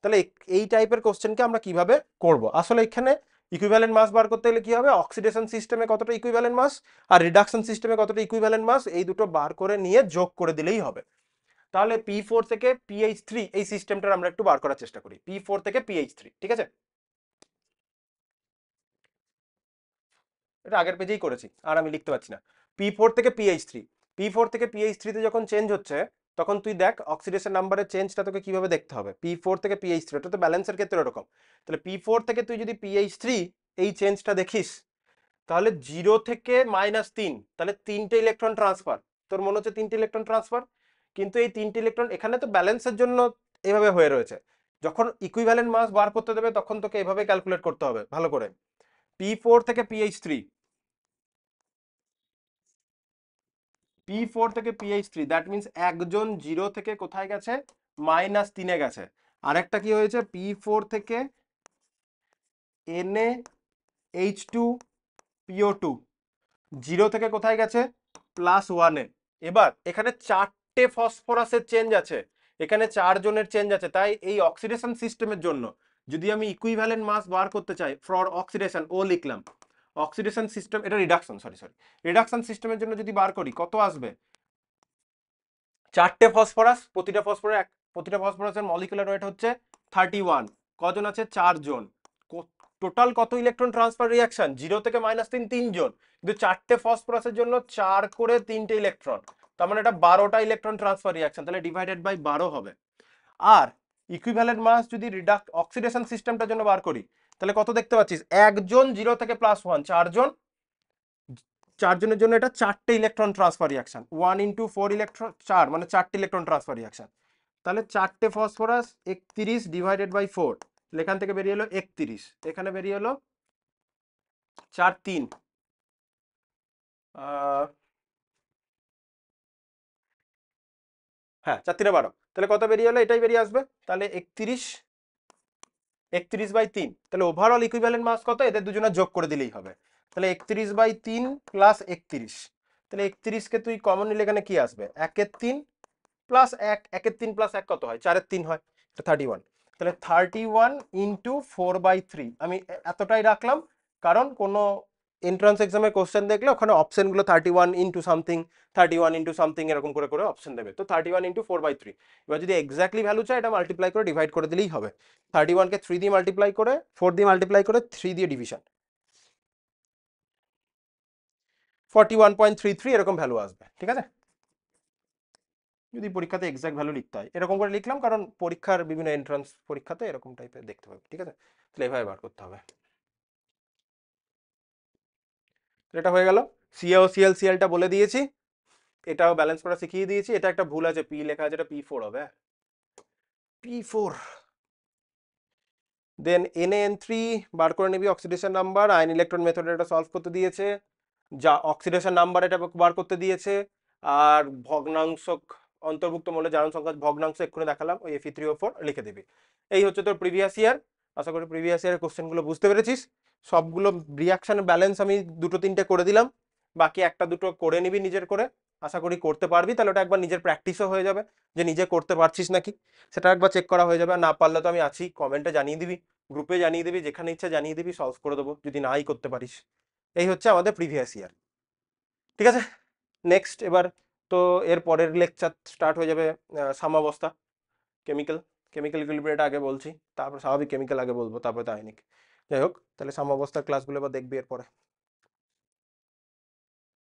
Speaker 1: তাহলে এই টাইপের কোশ্চেনকে আমরা কিভাবে করব? আসলে এখানে ইকুইভ্যালেন্ট মাস বার করতে গেলে কি হবে, অক্সিডেশন সিস্টেমে কতটা ইকুইভ্যালেন্ট মাস আর রিডাকশন সিস্টেমে কতটা ইকুইভ্যালেন্ট মাস, এই দুটো বার করে নিয়ে যোগ করে দিলেই হবে। তাহলে P4 থেকে PH3 এই সিস্টেমটা আমরা একটু বার করার চেষ্টা করি, P4 থেকে PH3, ঠিক আছে? এটা আগের পেজেই করেছি, আর আমি লিখতে পারছি না। P4 থেকে PH3, P4 থেকে PH3 তে যখন চেঞ্জ হচ্ছে, তখন তুই দেখ অক্সিডেশন নাম্বারের চেঞ্জটা তোকে কিভাবে দেখতে হবে। P4 থেকে PH3, এটা তো ব্যালেন্সের ক্ষেত্রে এরকম। তাহলে P4 থেকে তুই যদি PH3 এই চেঞ্জটা দেখিস, তাহলে 0 থেকে -3, তাহলে 3টে ইলেকট্রন ট্রান্সফার। তোর মনে হচ্ছে 3টে ইলেকট্রন ট্রান্সফার, কিন্তু এই 3টে ইলেকট্রন এখানে তো ব্যালেন্সের জন্য এভাবে হয়ে রয়েছে। যখন ইকুইভ্যালেন্ট মাস বার করতে দেবে তখন তোকে এভাবে ক্যালকুলেট করতে হবে ভালো করে। P4 থেকে PH3, P4 থেকে PH3, দ্যাট মিনস একজন 0 থেকে কোথায় গেছে, -3-এ গেছে। আরেকটা কি হয়েছে, P4 থেকে NaH2PO2, 0 থেকে কোথায় গেছে, +1-এ। এবার এখানে 4টে ফসফরাসের চেঞ্জ আছে, এখানে 4 জনের চেঞ্জ আছে, তাই এই অক্সিডেশন সিস্টেমের জন্য যদি আমি ইকুইভ্যালেন্ট মাস বার করতে চাই ফর অক্সিডেশন, ও লিখলাম অক্সিডেশন সিস্টেম, এটা রিডাকশন, সরি রিডাকশন সিস্টেমের জন্য যদি বার করি কত আসবে, 4টে ফসফরাস, প্রতিটা ফসফরাসের মলিকুলার ওয়েট হচ্ছে 31, কজন আছে, 4 জন। টোটাল কত ইলেকট্রন ট্রান্সফার রিঅ্যাকশন, 0 থেকে -3 3 জন, কিন্তু 4টে ফসফরাসের জন্য 4 করে 3টে ইলেকট্রন, তার মানে এটা 12টা ইলেকট্রন ট্রান্সফার রিঅ্যাকশন, তাহলে ডিভাইডেড বাই 12 হবে। আর ইকুইভ্যালেন্ট মাস যদি অক্সিডেশন সিস্টেমটার জন্য বার করি, তাহলে কত দেখতে পাচ্ছিস, একজন 0 থেকে +1, 4জনের জন্য এটা 4টে ইলেকট্রন ট্রান্সফার রিঅ্যাকশন, 1 × 4 ইলেকট্রন 4, মানে 4টে ইলেকট্রন ট্রান্সফার রিঅ্যাকশন। তাহলে 4টে ফসফরাস 31 ডিভাইডেড বাই 4, এখান থেকে বেরিয়ে এলো 31, এখানে বেরিয়ে এলো 4 3, হ্যাঁ 4 3 12, তাহলে কত বেরিয়ে এলো, এটাই বেরিয়ে আসবে। তাহলে 31/3, তাহলে ওভারঅল ইকুইভ্যালেন্ট মাস কত, এদের দুজনের যোগ করে দিলেই হবে। তাহলে 31/3 প্লাস 31, তাহলে 31কে তুই কমন নিলে এখানে কি আসবে, 1/3 প্লাস 1, 1/3 প্লাস 1 কত হয়, 4/3 হয়, 31। তাহলে 31 × 4/3, আমি এতটাই রাখলাম কারণ কোনো এন্ট্রান্স এক্সামে কোশ্চেন দেখলে ওখানে অপশনগুলো 31 × সামথিং, 31 × সামথিং এরকম করে করে অপশন দেবে, তো 31 × 4/3। এবার যদি এক্স্যাক্টলি ভ্যালু চাই, এটা মাল্টিপ্লাই করে ডিভাইড করে দিলেই হবে। 31কে 3 দিয়ে মাল্টিপ্লাই করে, 4 দিয়ে মাল্টিপ্লাই করে, 3 দিয়ে ডিভিশন, 41.33 এরকম ভ্যালু আসবে, ঠিক আছে? যদি পরীক্ষাতে এক্সাক্ট ভ্যালু লিখতে হয়, এরকম করে লিখলাম কারণ পরীক্ষার বিভিন্ন এন্ট্রান্স পরীক্ষাতে এরকম টাইপের দেখতে হবে, ঠিক আছে? তাহলে এভাবে বার করতে হবে। এটা হয়ে গেল, CaOCl টা বলে দিয়েছি, এটাও ব্যালেন্স করা শিখিয়ে দিয়েছি। এটা একটা ভুল আছে, P লেখা আছে, এটা P4 হবে, P4। দেন NaN3 বার করে নিবি অক্সিডেশন নাম্বার, আয়ন ইলেকট্রন মেথডে এটা সলভ করতে দিয়েছে, যা অক্সিডেশন নাম্বার এটা বার করতে দিয়েছে, আর ভগ্নাংশ অন্তর্ভুক্ত মৌলের জারণ সংখ্যা ভগ্নাংশ এক্ষুনি দেখালাম, ওই Fe3O4 লিখে দিবি। এই হচ্ছে তোর প্রিভিয়াস ইয়ার। আশা করি প্রিভিয়াস ইয়ারের কোশ্চেনগুলো বুঝতে পেরেছিস। সবগুলো রিয়াকশন ব্যালেন্স আমি 2-3টে করে দিলাম, বাকি 1-2 করে নিবি নিজের করে, আশা করি করতে পারবি, তাহলে ওটা একবার নিজের প্র্যাকটিসও হয়ে যাবে যে নিজে করতে পারছিস নাকি, সেটা একবার চেক করা হয়ে যাবে। আর না পারলে তো আমি আছি, কমেন্টে জানিয়ে দিবি, গ্রুপে জানিয়ে দিবি, যেখানে ইচ্ছা জানিয়ে দিবি, সলভ করে দেবো যদি নাই করতে পারিস। এই হচ্ছে আমাদের প্রিভিয়াস ইয়ার, ঠিক আছে? নেক্সট এবার তো এর পরের লেকচার স্টার্ট হয়ে যাবে সাম্যাবস্থা, কেমিক্যাল ইকুইলিব্রিয়ামটা আগে বলছি, তারপর স্বাভাবিক কেমিক্যাল আগে বলবো, তারপরে তো আয়নিক। যাই হোক, তাহলে সাম্যাবস্থার ক্লাসগুলো এবার দেখবি এরপরে।